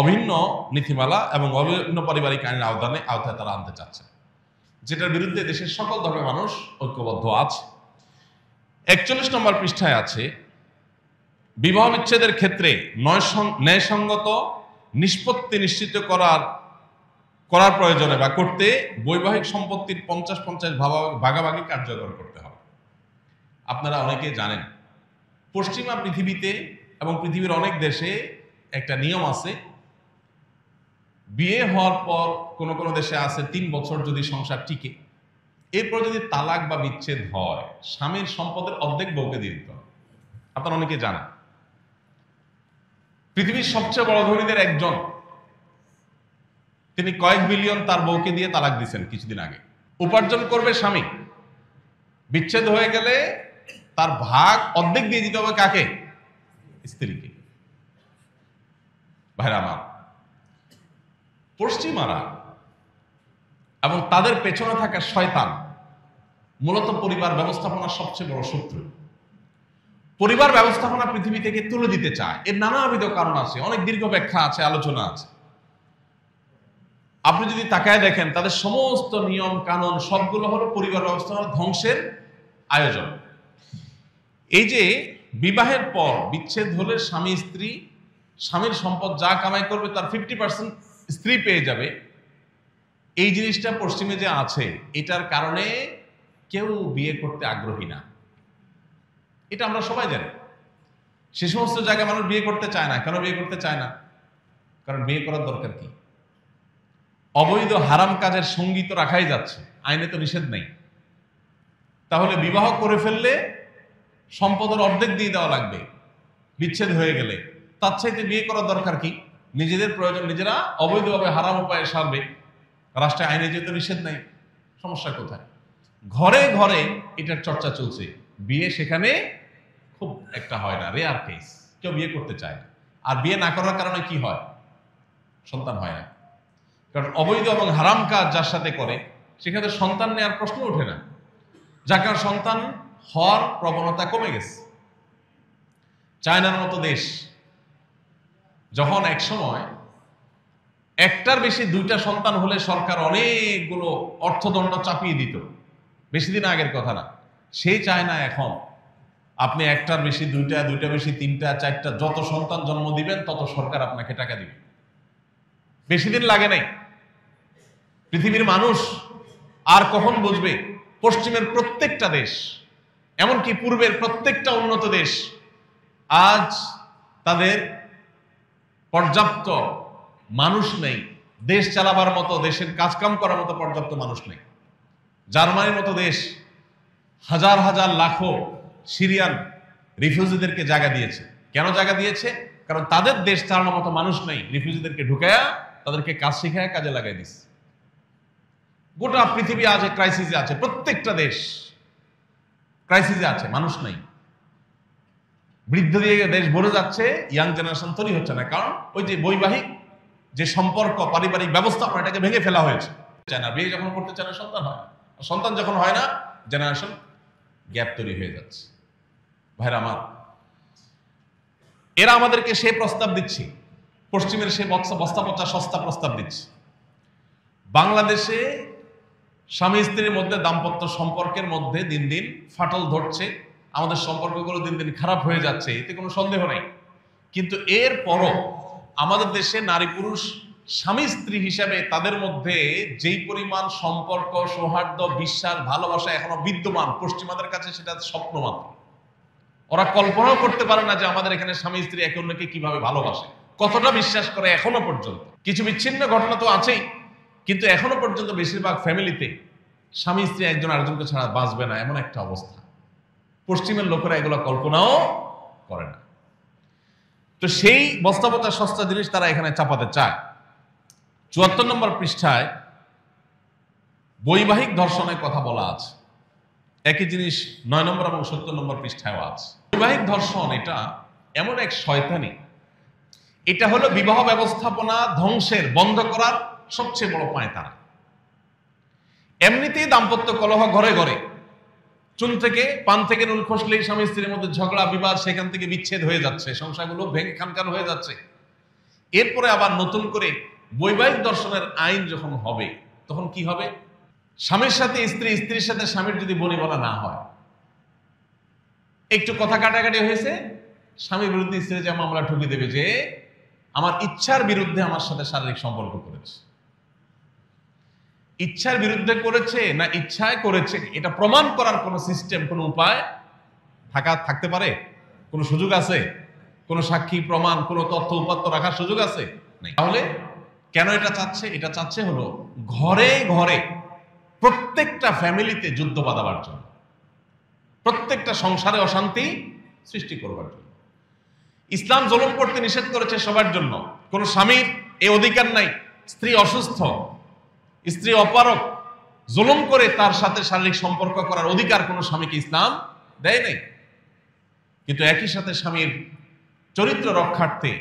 অভিন্ন নীতিমালা এবং অভিন্ন পারিবারিক আইনের আওতায় তারা আনতে চাচ্ছে, যেটার বিরুদ্ধে দেশের সকল ধর্মের মানুষ ঐক্যবদ্ধ আছে। 41 নম্বর পৃষ্ঠায় আছে, বিবাহ বিচ্ছেদের ক্ষেত্রে ন্যায়সঙ্গত নিষ্পত্তি নিশ্চিত করার প্রয়োজনে বা করতে বৈবাহিক সম্পত্তির 50-50 ভাগাভাগি কার্যকর করতে হবে। আপনারা অনেকে জানেন, পশ্চিমা পৃথিবীতে এবং পৃথিবীর অনেক দেশে একটা নিয়ম আছে, বিয়ে হওয়ার পর কোন কোন দেশে আছে 3 বছর যদি সংসার টিকে, এরপর যদি তালাক বা বিচ্ছেদ হয়, স্বামীর সম্পদের অর্ধেক বউকে দিয়ে দিতে হবে। আপনারা অনেকে জানেন, পৃথিবীর সবচেয়ে বড় ধনীদের একজন, তিনি কয়েক বিলিয়ন তার বউকে দিয়ে তালাক দিচ্ছেন কিছুদিন আগে। উপার্জন করবে স্বামী, বিচ্ছেদ হয়ে গেলে তার ভাগ অর্ধেক দিয়ে দিতে হবে কাকে? স্ত্রীকে। ভাইরা আমার, পশ্চিমারা এবং তাদের পেছনে থাকা শয়তান মূলত পরিবার ব্যবস্থাপনার সবচেয়ে বড় শত্রু। পরিবার ব্যবস্থাপনা পৃথিবী থেকে তুলে দিতে চায়, এর নানাবিধ কারণ আছে, অনেক দীর্ঘ ব্যাখ্যা আছে, আলোচনা আছে। আপনি যদি তাকায় দেখেন তাদের সমস্ত নিয়ম কানুন সবগুলো হলো পরিবার ব্যবস্থাপনা ধ্বংসের আয়োজন। এই যে বিবাহের পর বিচ্ছেদ হলে স্বামী স্ত্রী, স্বামীর সম্পদ যা কামাই করবে তার 50% স্ত্রী পেয়ে যাবে, এই জিনিসটা পশ্চিমে যে আছে, এটার কারণে কেউ বিয়ে করতে আগ্রহী না। এটা আমরা সবাই জানি। সে সমস্ত জায়গায় মানুষ বিয়ে করতে চায় না। কেন বিয়ে করতে চায় না? কারণ বিয়ে করার দরকার কি? অবৈধ হারাম কাজের সঙ্গী তো রাখাই যাচ্ছে, আইনে তো নিষেধ নেই। তাহলে বিবাহ করে ফেললে সম্পদের অর্ধেক দিয়ে দেওয়া লাগবে বিচ্ছেদ হয়ে গেলে, তার চাইতে বিয়ে করার দরকার কি? নিজেদের প্রয়োজন নিজেরা অবৈধভাবে হারাম উপায়ে সারবে, রাষ্ট্রে আইনে যেহেতু নিষেধ নেই, সমস্যা কোথায়? ঘরে ঘরে এটার চর্চা চলছে, বিয়ে সেখানে খুব একটা হয় না, রেয়ার কেস, কেউ বিয়ে করতে চায় না। আর বিয়ে না করার কারণে কি হয়? সন্তান হয় না। কারণ অবৈধ এবং হারাম কাজ যার সাথে করে সেখানে সন্তান নেওয়ার প্রশ্ন ওঠে না, যার কারণে সন্তান হওয়ার প্রবণতা কমে গেছে। চায়নার মতো দেশ যখন এক সময় একটার বেশি দুইটা সন্তান হলে সরকার অনেকগুলো অর্থদণ্ড চাপিয়ে দিত, বেশি দিন আগের কথা না, সেই চায়না এখন আপনি একটার বেশি দুইটা, দুইটা বেশি তিনটা, চারটা, যত সন্তান জন্ম দিবেন তত সরকার আপনাকে টাকা দিবে। বেশি দিন লাগে নাই। পৃথিবীর মানুষ আর কখন বুঝবে? পশ্চিমের প্রত্যেকটা দেশ, এমনকি পূর্বের প্রত্যেকটা উন্নত দেশ, আজ তাদের পর্যাপ্ত মানুষ নেই দেশ চালাবার মতো, দেশের কাজকাম করার মতো পর্যাপ্ত মানুষ নেই। জার্মানির মতো দেশ হাজার হাজার লাখো সিরিয়ান রিফিউজিদেরকে জায়গা দিয়েছে। কেন জায়গা দিয়েছে? কারণ তাদের দেশ চালানোর মতো মানুষ নেই। রিফিউজিদেরকে ঢুকায়া তাদেরকে কাজ শিখায় কাজে লাগাই দিচ্ছে। গোটা পৃথিবী আজ ক্রাইসিসে আছে, প্রত্যেকটা দেশ ক্রাইসিসে আছে, মানুষ নাই। বৃদ্ধ দিয়ে দেশ ভরে যাচ্ছে, ইয়াং জেনারেশন তৈরি হচ্ছে না। কারণ ওই যে বৈবাহিক যে সম্পর্ক, পারিবারিক ব্যবস্থাপনা, এটাকে ভেঙে ফেলা হয়েছে। চায় না, বিয়ে যখন করতে চায় না, সন্তান হয় না। সন্তান যখন হয় না, জেনারেশন গ্যাপ তৈরি হয়ে যাচ্ছে। ভাইরা আমার, এরা আমাদেরকে সে প্রস্তাব দিচ্ছে, পশ্চিমের সে বস্তা পচা সস্তা প্রস্তাব দিচ্ছে। বাংলাদেশে স্বামী স্ত্রীর মধ্যে দাম্পত্য সম্পর্কের মধ্যে দিন দিন ফাটল ধরছে, আমাদের সম্পর্কগুলো দিন দিন খারাপ হয়ে যাচ্ছে, এতে কোনো সন্দেহ নাই। কিন্তু এর পরও আমাদের দেশে নারী পুরুষ স্বামী স্ত্রী হিসাবে তাদের মধ্যে যেই পরিমাণ সম্পর্ক, সৌহার্দ্য, বিশ্বাস, ভালোবাসা এখনো বিদ্যমান, পশ্চিমাদের কাছে সেটা স্বপ্ন মাত্র। ওরা কল্পনাও করতে পারে না যে আমাদের এখানে স্বামী স্ত্রী একে অন্যকে কিভাবে ভালোবাসে, কতটা বিশ্বাস করে। এখনো পর্যন্ত কিছু বিচ্ছিন্ন ঘটনা তো আছেই, কিন্তু এখনো পর্যন্ত বেশিরভাগ ফ্যামিলিতে স্বামী স্ত্রী একজন আরেকজনকে ছাড়া বাঁচবে না, এমন একটা অবস্থা। পশ্চিমের লোকেরা এগুলো কল্পনাও করে না। তো সেই বস্তাপচা সস্তা জিনিস তারা এখানে চাপাতে চায়। ৭৪ নম্বর পৃষ্ঠায় বৈবাহিক ধর্ষণের কথা বলা আছে। একই জিনিস ৯ নম্বর এবং ৭০ নম্বর পৃষ্ঠায় আছে। বৈবাহিক ধর্ষণ এটা এমন এক শয়তানি, এটা হলো বিবাহ ব্যবস্থাপনা ধ্বংসের, বন্ধ করার সবচেয়ে বড় পায়তারা। এমনিতেই দাম্পত্য কলহ ঘরে ঘরে, চুন থেকে পান থেকে নুন খসলেই স্বামী স্ত্রীর মধ্যে ঝগড়া বিবাদ, সেখান থেকে বিচ্ছেদ হয়ে যাচ্ছে, সংসারগুলো ভেঙে খানখান হয়ে যাচ্ছে। এরপরে আবার নতুন করে বৈবাহিক ধর্ষণের আইন যখন হবে, তখন কি হবে? স্বামীর সাথে স্ত্রী, স্ত্রীর সাথে স্বামীর যদি বনিবনা না হয়, একটু কথা কাটাকাটি হয়েছে, স্বামীর বিরুদ্ধে স্ত্রী যে মামলা ঠুকে দেবে যে আমার ইচ্ছার বিরুদ্ধে আমার সাথে শারীরিক সম্পর্ক করেছে। ইচ্ছার বিরুদ্ধে করেছে না ইচ্ছায় করেছে, এটা প্রমাণ করার কোন সিস্টেম, কোন উপায় থাকতে পারে? কোন সুযোগ আছে? কোন সাক্ষী প্রমাণ, কোন তথ্য উপাত্ত রাখার সুযোগ আছে? নাই। তাহলে কেন এটা চাচ্ছে? এটা চাচ্ছে হলো ঘরে ঘরে প্রত্যেকটা ফ্যামিলিতে যুদ্ধ বাঁধাবার জন্য, প্রত্যেকটা সংসারে অশান্তি সৃষ্টি করবার জন্য। ইসলাম জুলুম করতে নিষেধ করেছে সবার জন্য। কোন স্বামীর এই অধিকার নাই স্ত্রী অসুস্থ, স্ত্রী অপারক, জুলুম করে তার সাথে শারীরিক সম্পর্ক করার অধিকার কোন স্বামীকে ইসলাম দেয় নাই। কিন্তু একই সাথে স্বামীর চরিত্র রক্ষার্থে,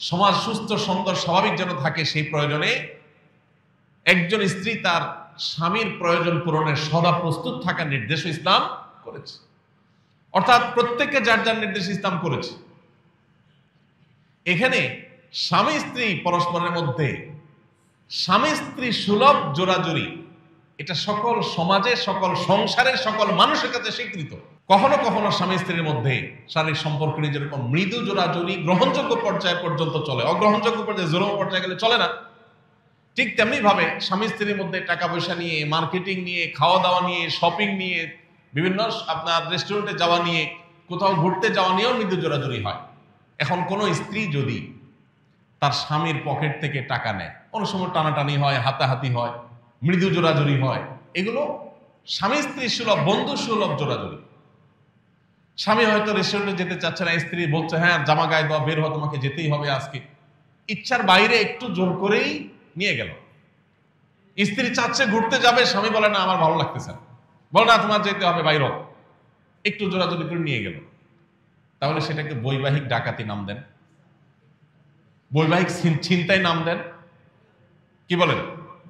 সমাজ সুস্থ সুন্দর স্বাভাবিক যেন থাকে, সেই প্রয়োজনে একজন স্ত্রী তার স্বামীর প্রয়োজন পূরণের সদা প্রস্তুত থাকার নির্দেশ ইসলাম করেছে। অর্থাৎ প্রত্যেককে যার যার নির্দেশ ইসলাম করেছে। এখানে স্বামী স্ত্রী পরস্পরের মধ্যে স্বামী স্ত্রী সুলভ জোড়াজুড়ি, এটা সকল সমাজে, সকল সংসারের সকল মানুষের কাছে স্বীকৃত। কখনো কখনো স্বামী স্ত্রীর মধ্যে শারীরিক সম্পর্ক নিয়ে যেরকম মৃদু জোড়াজুড়ি গ্রহণযোগ্য পর্যায় পর্যন্ত চলে, অগ্রহণযোগ্য পর্যায়ে জোরম পর্যায়ে গেলে চলে না, ঠিক তেমনি ভাবে স্বামী স্ত্রীর মধ্যে টাকা পয়সা নিয়ে, মার্কেটিং নিয়ে, খাওয়া দাওয়া নিয়ে, শপিং নিয়ে, বিভিন্ন আপনার রেস্টুরেন্টে যাওয়া নিয়ে, কোথাও ঘুরতে যাওয়া নিয়েও মৃদু জোড়াজুড়ি হয়। এখন কোনো স্ত্রী যদি তার স্বামীর পকেট থেকে টাকা নেয়, অনেক সময় টানাটানি হয়, হাতাহাতি হয়, মৃদু জোড়াজুড়ি হয়, এগুলো স্বামী স্ত্রী সুলভ, বন্ধু সুলভ জোড়াজুড়ি। স্বামী হয়তো রেস্টুরেন্টে যেতে চাচ্ছে না, স্ত্রী বলছে হ্যাঁ জামা গায়ে দেওয়া, বের হওয়া, তোমাকে যেতেই হবে আজকে, ইচ্ছার বাইরে একটু জোর করেই নিয়ে গেল। স্ত্রী চাচ্ছে ঘুরতে যাবে, স্বামী বলে না আমার ভালো লাগতেছে না, বলে না তোমার যেতে হবে, বাইর একটু জোড়াজোড়ি করে নিয়ে গেল। তাহলে সেটাকে বৈবাহিক ডাকাতি নাম দেন, বৈবাহিক ছিনতাই নাম দেন, কি বলেন?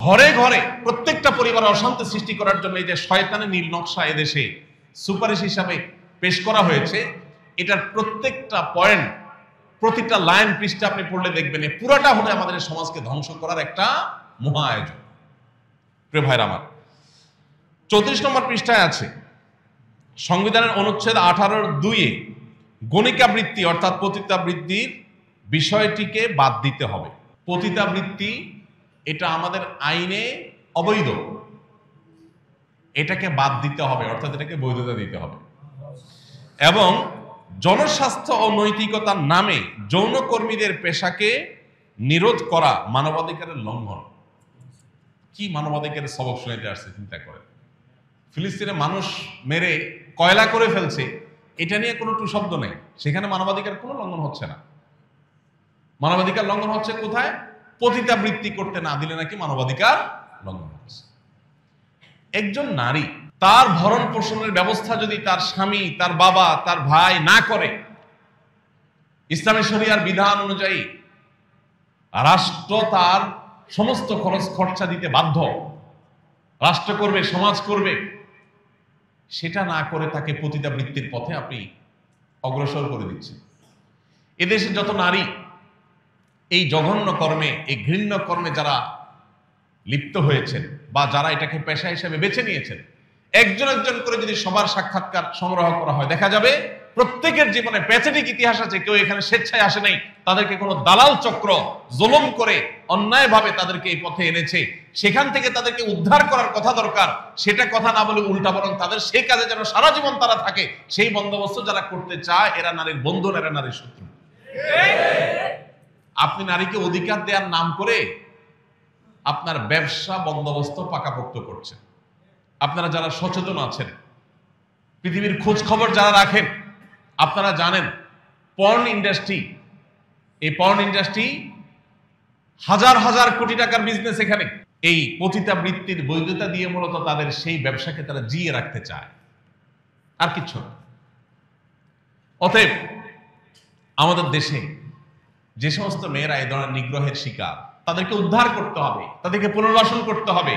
ঘরে ঘরে প্রত্যেকটা পরিবারে অশান্তি সৃষ্টি করার জন্য এই যে শয়তানের নীল নকশা এদেশে সুপারিশ হিসাবে পেশ করা হয়েছে, এটার প্রত্যেকটা পয়েন্ট, প্রতিটা লাইন পৃষ্ঠা আপনি পড়লে দেখবেন পুরাটা হলে আমাদের সমাজকে ধ্বংস করার একটা মহা আয়োজন। প্রিয় ভাইরা আমার, 34 নম্বর পৃষ্ঠায় আছে সংবিধানের অনুচ্ছেদ 18(2)-এ গণিকাবৃত্তি অর্থাৎ পতিতাবৃত্তির বিষয়টিকে বাদ দিতে হবে। পতিতাবৃত্তি এটা আমাদের আইনে অবৈধ, এটাকে বাদ দিতে হবে, অর্থাৎ এটাকে বৈধতা দিতে হবে। এবং জনস্বাস্থ্য ও নৈতিকতার নামে যৌনকর্মীদের পেশাকে নিরোধ করা মানবাধিকারের লঙ্ঘন। কি মানবাধিকারের সবক শুনাইতে আসছে চিন্তা করেন। ফিলিস্তিনে মানুষ মেরে কয়লা করে ফেলছে, এটা নিয়ে কোনো টু শব্দ নেই, সেখানে মানবাধিকার কোনো লঙ্ঘন হচ্ছে না। মানবাধিকার লঙ্ঘন হচ্ছে কোথায়? পতিতাবৃত্তি করতে না দিলে নাকি মানবাধিকার লঙ্ঘন হচ্ছে। একজন নারী তার ভরণ পোষণের ব্যবস্থা যদি তার স্বামী, তার বাবা, তার ভাই না করে, ইসলামী শরিয়ার বিধান অনুযায়ী রাষ্ট্র তার সমস্ত খরচ খরচা দিতে বাধ্য, রাষ্ট্র করবে, সমাজ করবে, সেটা না করে তাকে পতিতাবৃত্তির পথে আপনি অগ্রসর করে দিচ্ছেন। এদেশে যত নারী এই জঘন্য কর্মে, এই ঘৃণ্য কর্মে যারা লিপ্ত হয়েছেন বা যারা এটাকে পেশা হিসেবে বেছে নিয়েছেন, একজন একজন করে যদি সবার সাক্ষাৎকার সংগ্রহ করা হয়, দেখা যাবে প্রত্যেকের জীবনে প্যাথেটিক ইতিহাস আছে। কেউ এখানে স্বেচ্ছায় আসে নাই, তাদেরকে কোনো দালাল চক্র জুলুম করে অন্যায়ভাবে তাদেরকে এই পথে এনেছে। সেখান থেকে তাদেরকে উদ্ধার করার কথা দরকার, সেটা কথা না বলে উল্টা বরং তাদের সেই কাজে যেন সারা জীবন তারা থাকে, সেই বন্দোবস্ত যারা করতে চায় এরা নারীর বন্ধু, এরা নারীর শত্রু। আপনি নারীকে অধিকার দেওয়ার নাম করে আপনার ব্যবসা বন্দোবস্ত পাকাপোক্ত করছেন। আপনারা যারা সচেতন আছেন, পৃথিবীর খোঁজ খবর যারা রাখেন, আপনারা জানেন পর্ন ইন্ডাস্ট্রি, এই পর্ন ইন্ডাস্ট্রি হাজার হাজার কোটি টাকার বিজনেস। এখানে এই পতিতাবৃত্তির বৈধতা দিয়ে মূলত তাদের সেই ব্যবসাকে তারা জিয়ে রাখতে চায়, আর কিচ্ছু না। অতএব আমাদের দেশে যে সমস্ত মেয়েরা এই ধরনের নিগ্রহের শিকার, তাদেরকে উদ্ধার করতে হবে, তাদেরকে পুনর্বাসন করতে হবে,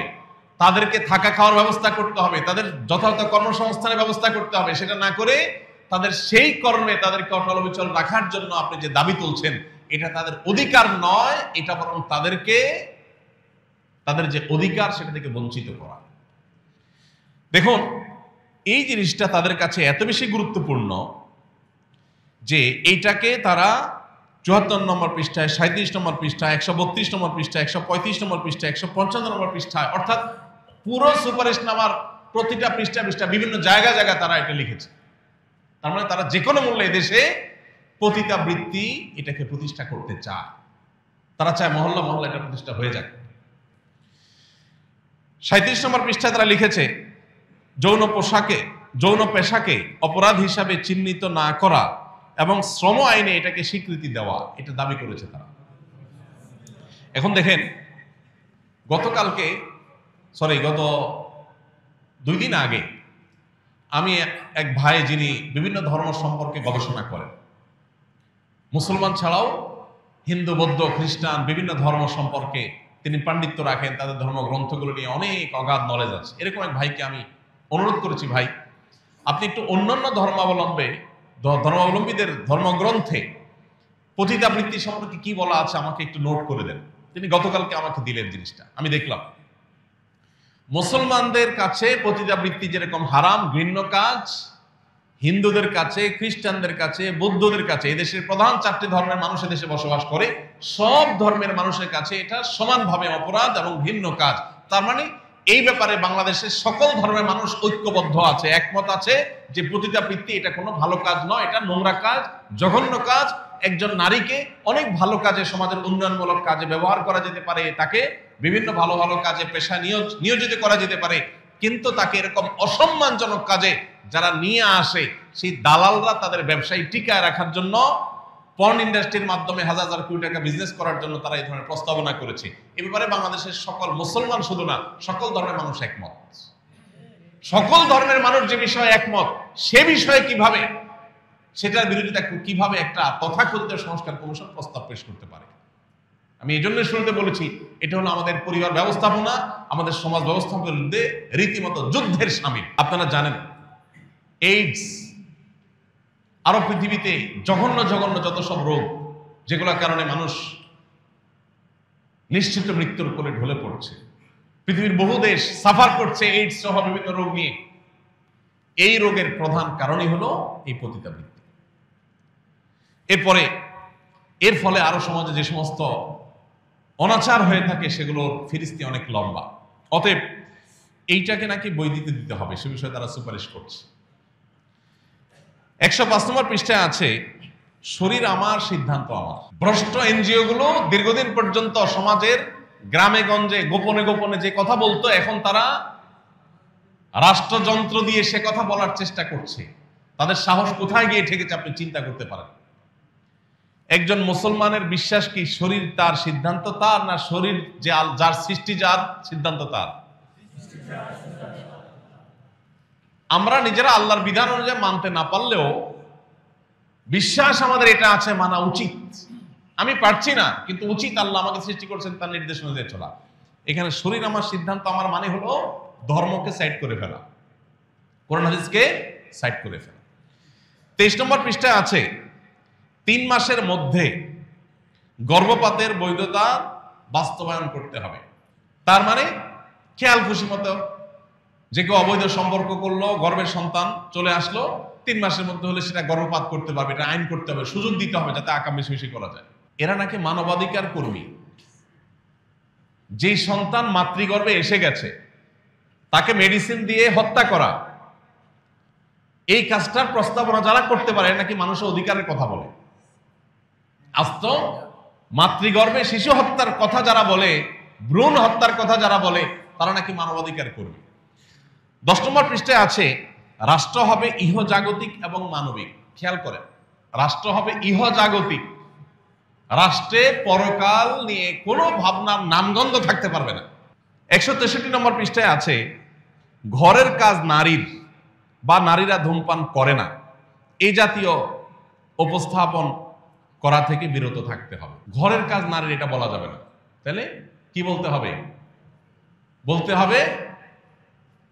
তাদেরকে থাকা খাওয়ার ব্যবস্থা করতে হবে, তাদের যথাযথ কর্মসংস্থানের ব্যবস্থা করতে হবে। সেটা না করে তাদের সেই কর্মে তাদেরকে অটল অবিচল রাখার জন্য আপনি যে দাবি তুলছেন, এটা তাদের অধিকার নয়, এটা বরং তাদেরকে তাদের যে অধিকার সেটা থেকে বঞ্চিত করা। দেখুন, এই জিনিসটা তাদের কাছে এত বেশি গুরুত্বপূর্ণ যে এইটাকে তারা 74 নম্বর পৃষ্ঠায়, 37 নম্বর পৃষ্ঠায়, 132 নম্বর পৃষ্ঠায়, 135 নম্বর পৃষ্ঠায়, 155 নম্বর পৃষ্ঠায়, অর্থাৎ পুরো সুপারিশনামার প্রতিটা পৃষ্ঠা বিভিন্ন জায়গায় জায়গায় তারা এটা লিখেছে। তার মানে তারা যে কোনো মূল্যে এদেশে পতিতাবৃত্তি এটাকে প্রতিষ্ঠা করতে চায়। তারা চায় মহল্লা মহল্লা এটা প্রতিষ্ঠা হয়ে যাক। 37 নম্বর পৃষ্ঠায় তারা লিখেছে, যৌন পেশাকে অপরাধ হিসাবে চিহ্নিত না করা এবং শ্রম আইনে এটাকে স্বীকৃতি দেওয়া, এটা দাবি করেছে তারা। এখন দেখেন, গত 2 দিন আগে আমি এক ভাই, যিনি বিভিন্ন ধর্ম সম্পর্কে গবেষণা করেন, মুসলমান ছাড়াও হিন্দু, বৌদ্ধ, খ্রিস্টান বিভিন্ন ধর্ম সম্পর্কে তিনি পাণ্ডিত্য রাখেন, তাদের ধর্মগ্রন্থগুলো নিয়ে অনেক অগাধ নলেজ আছে। এরকম এক ভাইকে আমি অনুরোধ করেছি, ভাই আপনি একটু অন্যান্য ধর্মাবলম্বীদের ধর্মগ্রন্থে পতিতাবৃত্তি সম্পর্কে কি বলা আছে আমাকে একটু নোট করে দেন। তিনি গতকালকে আমাকে দিলেন জিনিসটা, আমি দেখলাম মুসলমানদের কাছে পতিতাবৃত্তি যেরকম হারাম, ঘৃণ্য কাজ, হিন্দুদের কাছে, খ্রিস্টানদের কাছে, বৌদ্ধদের কাছে, এদেশের প্রধান 4টি ধর্মের মানুষ দেশে বসবাস করে, সব ধর্মের মানুষের কাছে এটা সমানভাবে অপরাধ এবং ঘৃণ্য কাজ। তার মানে এই ব্যাপারে বাংলাদেশের সকল ধর্মের মানুষ ঐক্যবদ্ধ আছে, একমত আছে যে পতিতাবৃত্তি এটা কোনো ভালো কাজ নয়, এটা নোংরা কাজ, জঘন্য কাজ। একজন নারীকে অনেক ভালো কাজে, সমাজের উন্নয়নমূলক কাজে ব্যবহার করা যেতে পারে, তাকে বিভিন্ন ভালো ভালো কাজে পেশায় নিয়োজিত করা যেতে পারে, কিন্তু তাকে এরকম অসম্মানজনক কাজে যারা নিয়ে আসে, সেই দালালরা তাদের ব্যবসায়ী টিকায় রাখার জন্য পর্ন ইন্ডাস্ট্রির মাধ্যমে হাজার হাজার কোটি টাকা বিজনেস করার জন্য তারা এই ধরনের প্রস্তাবনা করেছে। এ ব্যাপারে বাংলাদেশের সকল মুসলমান শুধু না, সকল ধর্মের মানুষ একমত। সকল ধর্মের মানুষ যে বিষয়ে একমত, সে বিষয়ে কিভাবে, সেটার বিরোধিতা কিভাবে একটা তথাকথিত সংস্কার কমিশন প্রস্তাব পেশ করতে পারে? আমি এই জন্য শুরুতে বলেছি, এটা হলো আমাদের পরিবার ব্যবস্থাপনা, আমাদের সমাজ ব্যবস্থাপনার বিরুদ্ধে রীতিমতো যুদ্ধের শামিল। আপনারা জানেন এইডস, আরো পৃথিবীতে জঘন্য জঘন্য যত সব রোগ, যেগুলোর কারণে মানুষ নিশ্চিত মৃত্যুর কোলে ঢলে পড়ছে, পৃথিবীর বহু দেশ সাফার করছে এইডস সহ বিভিন্ন রোগ নিয়ে। এই রোগের প্রধান কারণই হলো এই পতিতাবৃত্তি। এর ফলে আরো সমাজে যে সমস্ত অনাচার হয়ে থাকে সেগুলোর ফিরিস্তি অনেক লম্বা। অতএব এইটাকে নাকি বই দিতে হবে, সে বিষয়ে তারা সুপারিশ করছে। 105 নম্বর পৃষ্ঠায় আছে, শরীর আমার, সিদ্ধান্ত আমার। ভ্রষ্ট এনজিও গুলো দীর্ঘদিন পর্যন্ত সমাজের গ্রামে গঞ্জে গোপনে গোপনে যে কথা বলতো, এখন তারা রাষ্ট্রযন্ত্র দিয়ে সে কথা বলার চেষ্টা করছে। তাদের সাহস কোথায় গিয়ে ঠেকেছে আপনি চিন্তা করতে পারেন। একজন মুসলমানের বিশ্বাস কি শরীর তার, সিদ্ধান্ত তার, না শরীর যে যার সৃষ্টি, যার সিদ্ধান্ত তার? আমরা নিজেরা আল্লাহর বিধান অনুযায়ী মানতে না পারলেও বিশ্বাস আমাদের এটা আছে, মানা উচিত। আমি পারছি না, কিন্তু উচিত, আল্লাহ আমাকে সৃষ্টি করছেন তার নির্দেশ অনুযায়ী চলা। এখানে শরীর আমার, সিদ্ধান্ত আমার মানে হলো ধর্মকে সাইড করে ফেলা, কোরআন হাদিসকে সাইড করে ফেলা। 23 নম্বর পৃষ্ঠায় আছে, 3 মাসের মধ্যে গর্ভপাতের বৈধতা বাস্তবায়ন করতে হবে। তার মানে খেয়াল খুশি মতো যে কেউ অবৈধ সম্পর্ক করলো, গর্ভের সন্তান চলে আসলো, 3 মাসের মধ্যে হলে সেটা গর্ভপাত করতে পারবে, এটা আইন করতে হবে, সুযোগ দিতে হবে যাতে আকাম বেশি বেশি করা যায়। এরা নাকি মানবাধিকার কর্মী। যেই সন্তান মাতৃগর্ভে এসে গেছে তাকে মেডিসিন দিয়ে হত্যা করা, এই কাজটার প্রস্তাবনা যারা করতে পারে নাকি মানুষের অধিকারের কথা বলে। আস্ত মাতৃগর্ভে শিশু হত্যার কথা যারা বলে, ভ্রূণ হত্যার কথা যারা বলে, তারা নাকি মানবাধিকার কর্মী। 10 নম্বর পৃষ্ঠায় আছে, রাষ্ট্র হবে ইহজাগতিক এবং মানবিক। খেয়াল করেন, রাষ্ট্র হবে ইহজাগতিক। রাষ্ট্রে পরকাল নিয়ে কোনো ভাবনার নামগন্ধ থাকতে পারবে না। 163 নম্বর পৃষ্ঠায় আছে, ঘরের কাজ নারীর বা নারীরা ধূমপান করে না, এই জাতীয় উপস্থাপন করা থেকে বিরত থাকতে হবে। ঘরের কাজ নারীর, এটা বলা যাবে না। তাহলে কি বলতে হবে? বলতে হবে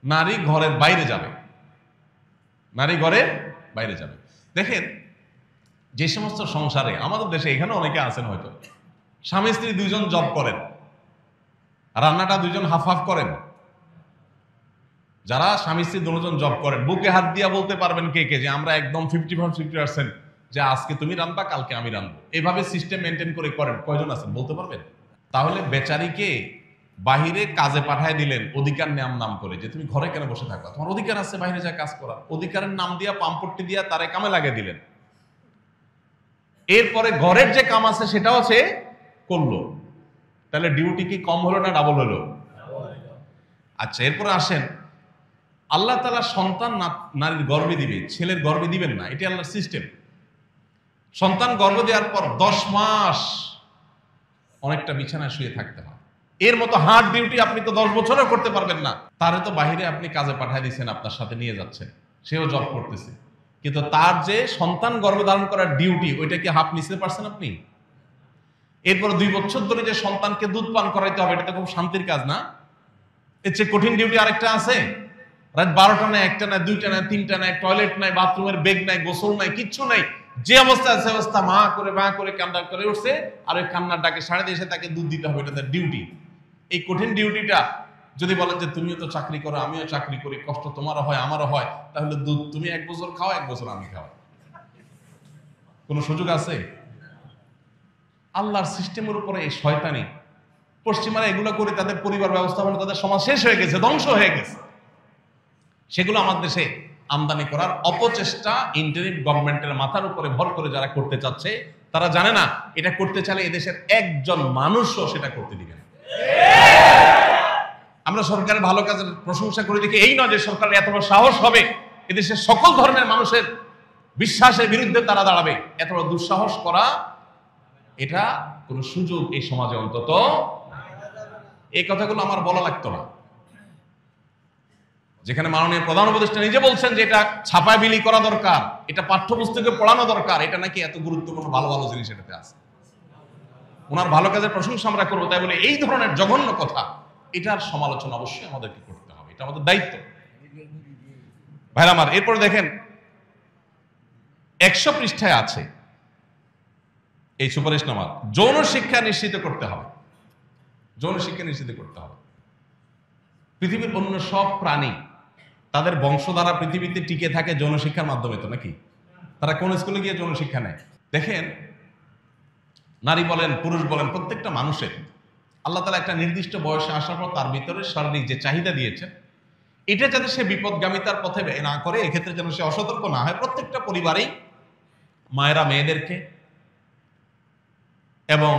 নারী ঘরের বাইরে যাবে, নারী ঘরের বাইরে যাবে। দেখেন, যে সমস্ত সংসারে, আমাদের দেশে এখানে অনেকে আছেন হয়তো, স্বামী স্ত্রী 2 জন জব করেন, রান্নাটা 2 জন হাফ হাফ করেন। যারা স্বামী স্ত্রী 2 জন জব করেন, বুকে হাত দিয়া বলতে পারবেন কে কে যে আমরা একদম 50% যে আজকে তুমি রান্না, কালকে আমি রান্নবো, এইভাবে সিস্টেম মেনটেন করে করেন? কয়জন আছেন বলতে পারবেন? তাহলে বেচারিকে বাহিরে কাজে পাঠায় দিলেন অধিকার নাম করে, যে তুমি ঘরে কেন বসে থাকো, তোমার অধিকার আছে বাইরে যা কাজ করা। অধিকারের নাম দিয়া পাম্পট্টি দিয়া তারে কামে লাগিয়ে দিলেন। এরপরে ঘরের যে কাম আছে সেটাও সে করলো। তাহলে ডিউটি কি কম হলো না ডাবল হলো? আচ্ছা, এরপরে আসেন, আল্লাহ তাআলা সন্তান নারীর গর্ভে দিবে, ছেলের গর্ভে দিবেন না, এটি আল্লাহর সিস্টেম। সন্তান গর্ভ দেওয়ার পর 10 মাস অনেকটা বিছানায় শুয়ে থাকতে হয়। এর মতো হার্ড ডিউটি আপনি তো 10 বছরও করতে পারবেন না। তারে তো বাহিরে আপনি কাজে পাঠিয়ে দিয়েছেন, আপনার সাথে নিয়ে যাচ্ছেন, সেও জব করতেছে, কিন্তু তার যে সন্তান গর্ভধারণ করার ডিউটি, ওইটা কি হাফ নিতে পারছেন আপনি? এরপর 2 বছর ধরে যে সন্তানকে দুধ পান করাইতে হবে, এটা তো খুব শান্তির কাজ না। এর চেয়ে কঠিন ডিউটি আরেকটা আছে। রাত 12টা নাই, 1টা নাই, 2টা নাই, 3টা নাই, টয়লেট নাই, বাথরুমের বেগ নাই, গোসল নাই, কিচ্ছু নাই, যে অবস্থা আছে অবস্থা মা করে কান্না করে উঠছে, আর ওই কান্নার ডাকে সাড়ে দিয়ে এসে তাকে দুধ দিতে হবে, এটা তার ডিউটি। এই কঠিন ডিউটিটা যদি বলেন যে তুমিও তো চাকরি করো, আমিও চাকরি করি, কষ্ট তোমারও হয় আমারও হয়, তাহলে দুধ তুমি 1 বছর খাও, 1 বছর আমি খাওয়াই, কোনো সুযোগ আছে? আল্লাহর সিস্টেমের উপরে এই শয়তানি, পশ্চিমারা এগুলো করে তাদের পরিবার ব্যবস্থাপনা, তাদের সমাজ শেষ হয়ে গেছে, ধ্বংস হয়ে গেছে। সেগুলো আমাদের দেশে আমদানি করার অপচেষ্টা ইন্টারিম গভর্নমেন্টের মাথার উপরে ভর করে যারা করতে চাচ্ছে, তারা জানে না এটা করতে চাইলে এদেশের একজন মানুষও সেটা করতে দিবে না। আমরা সরকারের ভালো কাজের প্রশংসা করে দেখি, এই নয় যে সরকারের এত বড় সাহস হবে এদেশের সকল ধর্মের মানুষের বিশ্বাসের বিরুদ্ধে তারা দাঁড়াবে, এত বড় দুঃসাহস করা, এটা কোনো সুযোগ এই সমাজে অন্তত। এই কথাগুলো আমার বলা লাগতো না, যেখানে মাননীয় প্রধান উপদেষ্টা নিজে বলছেন যে এটা ছাপায় বিলি করা দরকার, এটা পাঠ্যপুস্তকে পড়ানো দরকার, এটা নাকি এত গুরুত্বপূর্ণ ভালো ভালো জিনিস এটাতে আছে। ওনার ভালো কাজের প্রশংসা আমরা করবো, তাই বলে এই ধরনের জঘন্য কথা, এটার সমালোচনা অবশ্যই আমাদেরকে করতে হবে, এটা আমাদের দায়িত্ব। ভাইরা আমার, এরপর দেখেন 100 পৃষ্ঠায় আছে এই সুপারিশনামা, যৌন শিক্ষা নিশ্চিত করতে হবে। যৌন শিক্ষা নিশ্চিত করতে হবে। পৃথিবীর অন্য সব প্রাণী তাদের বংশধারা পৃথিবীতে টিকে থাকে যৌন শিক্ষার মাধ্যমে, তো নাকি? তারা কোন স্কুলে গিয়ে যৌন শিক্ষা নেয়? দেখেন, নারী বলেন পুরুষ বলেন, প্রত্যেকটা মানুষের আল্লাহ তাআলা একটা নির্দিষ্ট বয়সে আসার পর তার ভিতরে শারীরিক যে চাহিদা দিয়েছেন, এটা যাতে সে বিপদগামিতার পথে না করে, এক্ষেত্রে যেন সে অসতর্ক না হয়। প্রত্যেকটা পরিবারেই মায়েরা মেয়েদেরকে এবং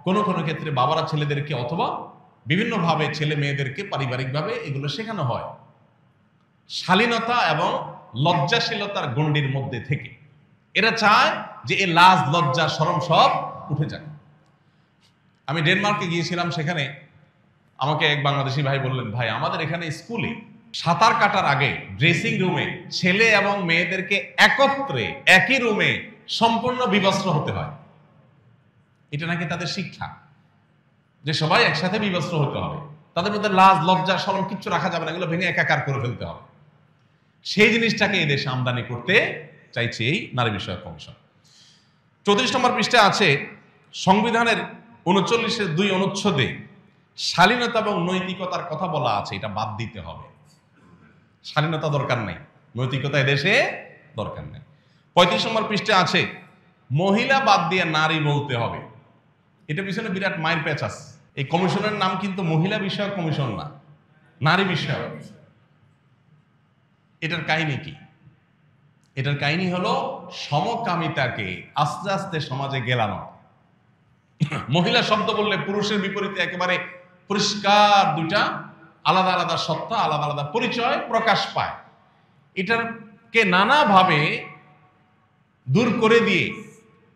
কোনো কোনো ক্ষেত্রে বাবারা ছেলেদেরকে অথবা বিভিন্নভাবে ছেলে মেয়েদেরকে পারিবারিকভাবে এগুলো শেখানো হয় শালীনতা এবং লজ্জাশীলতার গণ্ডির মধ্যে থেকে। এরা চায় যে এই লাজ লজ্জা শরম সব উঠে যাক। আমি ডেনমার্কে গিয়েছিলাম, সেখানে আমাকে এক বাংলাদেশি ভাই বললেন, ভাই আমাদের এখানে স্কুলে সাঁতার কাটার আগে ড্রেসিং রুমে ছেলে এবং মেয়েদেরকে একত্রে একই রুমে সম্পূর্ণ বিবস্ত্র হতে হয়। এটা নাকি তাদের শিক্ষা, যে সবাই একসাথে বিবস্ত্র হতে হবে, তাদের মধ্যে লাজ লজ্জা শরম কিচ্ছু রাখা যাবে না, এগুলো ভেঙে একাকার করে ফেলতে হবে। সেই জিনিসটাকে এই দেশে আমদানি করতে চাইছে এই নারী বিষয়ক কমিশন। 34 নম্বর পৃষ্ঠায় আছে সংবিধানের 39-2 অনুচ্ছেদে শালীনতা এবং নৈতিকতার কথা বলা আছে, এটা বাদ দিতে হবে। শালীনতা দরকার নেই, নৈতিকতা এদেশে দরকার নেই। 35 নম্বর পৃষ্ঠায় আছে মহিলা বাদ দিয়ে নারী বলতে হবে। এটা পিছনে বিরাট মায়ের পেঁচ আছে। এই কমিশনের নাম কিন্তু মহিলা বিষয়ক কমিশন না, নারী বিষয়ক। এটার কাহিনী কি? এটার কাহিনী হলো সমকামিতাকে আস্তে আস্তে সমাজে গেলানো। মহিলা শব্দ বললে পুরুষের বিপরীতে একেবারে পরিষ্কার দুইটা আলাদা আলাদা সত্তা, আলাদা আলাদা পরিচয় প্রকাশ পায়। এটাকে নানাভাবে দূর করে দিয়ে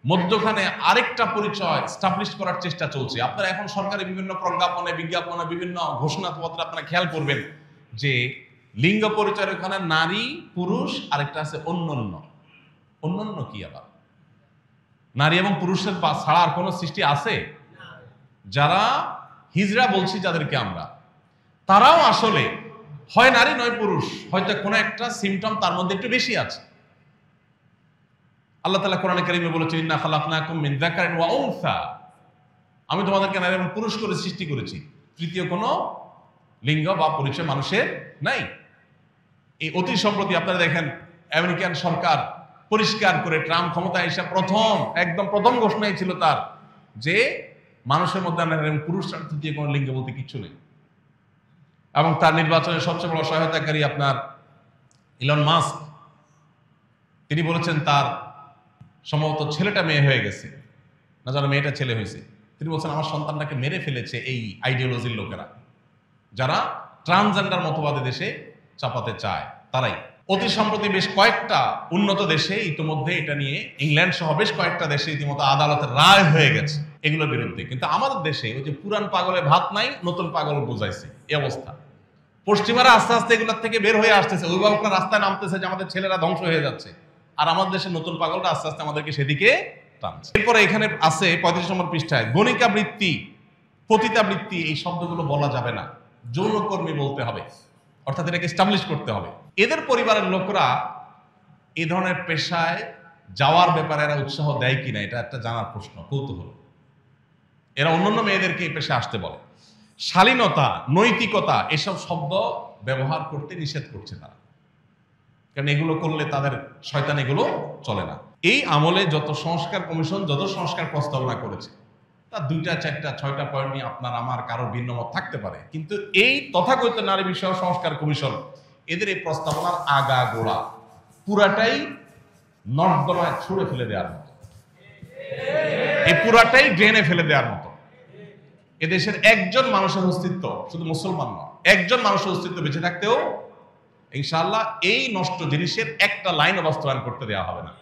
মধ্যখানে আরেকটা পরিচয় স্টাবলিশ করার চেষ্টা চলছে। আপনারা এখন সরকারি বিভিন্ন প্রজ্ঞাপনে, বিজ্ঞাপনে, বিভিন্ন ঘোষণাপত্রে আপনারা খেয়াল করবেন যে লিঙ্গ পরিচয়ের ওখানে নারী পুরুষ, আরেকটা আছে অন্যান্য। অন্যান্য কি আবার? নারী এবং পুরুষের ছাড়া আর কোনো সৃষ্টি আছে? যারা হিজড়া বলছি যাদেরকে আমরা, তারাও আসলে হয় নারী নয় পুরুষ, হয়তো কোনো একটা সিমটম তার মধ্যে একটু বেশি আছে। আল্লাহ তাআলা কোরআনে কারীমে বলেছেন, ইন্না খালাকনাকুম মিন যাকারিন ওয়া উনসা, আমি তোমাদেরকে নারী এবং পুরুষ করে সৃষ্টি করেছি, তৃতীয় কোনো লিঙ্গ বা পরিচয় মানুষের নাই। এই অতি সম্প্রতি আপনারা দেখেন আমেরিকান সরকার পরিষ্কার করে, ট্রাম্প ক্ষমতায় এসে একদম প্রথম ঘোষণাই ছিল তার, যে মানুষের মধ্যে নারী এবং পুরুষ ছাড়া তৃতীয় কোনো লিঙ্গ বলতে কিচ্ছু নেই। এবং তার নির্বাচনের সবচেয়ে বড় সহায়তাকারী আপনার ইলন মাস্ক, তিনি বলেছেন তার সম্ভবত ছেলেটা মেয়ে হয়ে গেছে, না যারা মেয়েটা ছেলে হয়েছে, তিনি বলছেন আমার সন্তানটাকে মেরে ফেলেছে এই আইডিওলজির লোকেরা, যারা ট্রান্সজেন্ডার মতবাদে দেশে চাপাতে চায় তারাই। অতি সম্প্রতি বেশ কয়েকটা উন্নত দেশে ইতিমধ্যে এটা নিয়ে, ইংল্যান্ড সহ বেশ কয়েকটা দেশে ইতিমধ্যে আদালতের রায় হয়ে গেছে এগুলোর বিরুদ্ধে। কিন্তু আমাদের দেশে ওই যে পুরান পাগলে ভাত নাই, নতুন পাগল বোঝাইছে এই অবস্থা। পশ্চিমারা আস্তে আস্তে এগুলোর থেকে বের হয়ে আসতেছে, অভিভাবকরা রাস্তায় নামতেছে যে আমাদের ছেলেরা ধ্বংস হয়ে যাচ্ছে, আর আমাদের দেশে নতুন পাগলটা আস্তে আস্তে আমাদেরকে সেদিকে টানছে। এরপরে এখানে আছে 35 নম্বর পৃষ্ঠায় গণিকা বৃত্তি, পতিতা বৃত্তি, এই শব্দগুলো বলা যাবে না, যৌনকর্মী বলতে হবে, অর্থাৎ এটাকে এস্টাবলিশ করতে হবে। এদের পরিবারের লোকরা এই ধরনের পেশায় যাওয়ার ব্যাপারে এরা উৎসাহ দেয় কিনা, এটা একটা জানার প্রশ্ন, কৌতূহল। এরা অন্যান্য মেয়েদেরকে এই পেশায় আসতে বলে। শালীনতা, নৈতিকতা এসব শব্দ ব্যবহার করতে নিষেধ করছে তারা, কারণ এগুলো করলে তাদের শয়তান এগুলো চলে না। এই আমলে যত সংস্কার কমিশন যত সংস্কার প্রস্তাবনা করেছে তার 2টা 4টা 6টা পয়েন্ট নিয়ে আপনার আমার কারো ভিন্ন মত থাকতে পারে, কিন্তু এই তথাকথিত নারী বিষয়ক সংস্কার কমিশন এদের এই প্রস্তাবনার আগা গোড়া পুরাটাই নর্দমায় ছুঁড়ে ফেলে দেওয়ার মতো, এই পুরাটাই ড্রেনে ফেলে দেওয়ার মতো। এদেশের একজন মানুষের অস্তিত্ব, শুধু মুসলমান নয়, একজন মানুষের অস্তিত্ব বেঁচে থাকতেও ইনশাআল্লাহ এই নষ্ট জিনিসের একটা লাইন বাস্তবায়ন করতে দেওয়া হবে না।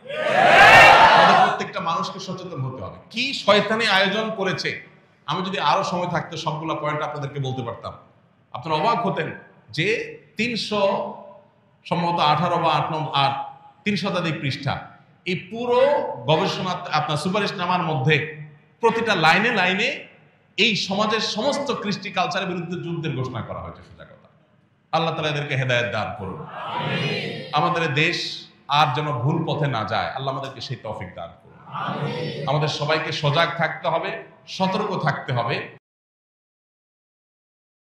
আমাদের প্রত্যেকটা মানুষকে সচেতন হতে হবে। কি শয়তানি আয়োজন করেছে, আমি যদি আরো সময় থাকতো সবগুলো পয়েন্ট আপনাদেরকে বলতে পারতাম। আপনারা অবাক হতেন যে 300 সম্ভবত 18 বা 3 শতাধিক পৃষ্ঠা, এই পুরো গবেষণা আপনার সুপারিশনামার মধ্যে প্রতিটা লাইনে লাইনে এই সমাজের সমস্ত কৃষ্টি কালচারের বিরুদ্ধে যুদ্ধের ঘোষণা করা হয়েছে। সোজা কথা, আল্লাহ তাআলা এদেরকে হেদায়েত দান করুন। আমাদের দেশ আর যেন ভুল পথে না যায়, আল্লাহ আমাদেরকে সেই তৌফিক দান করুন। আমাদের সবাইকে সজাগ থাকতে হবে, সতর্ক থাকতে হবে।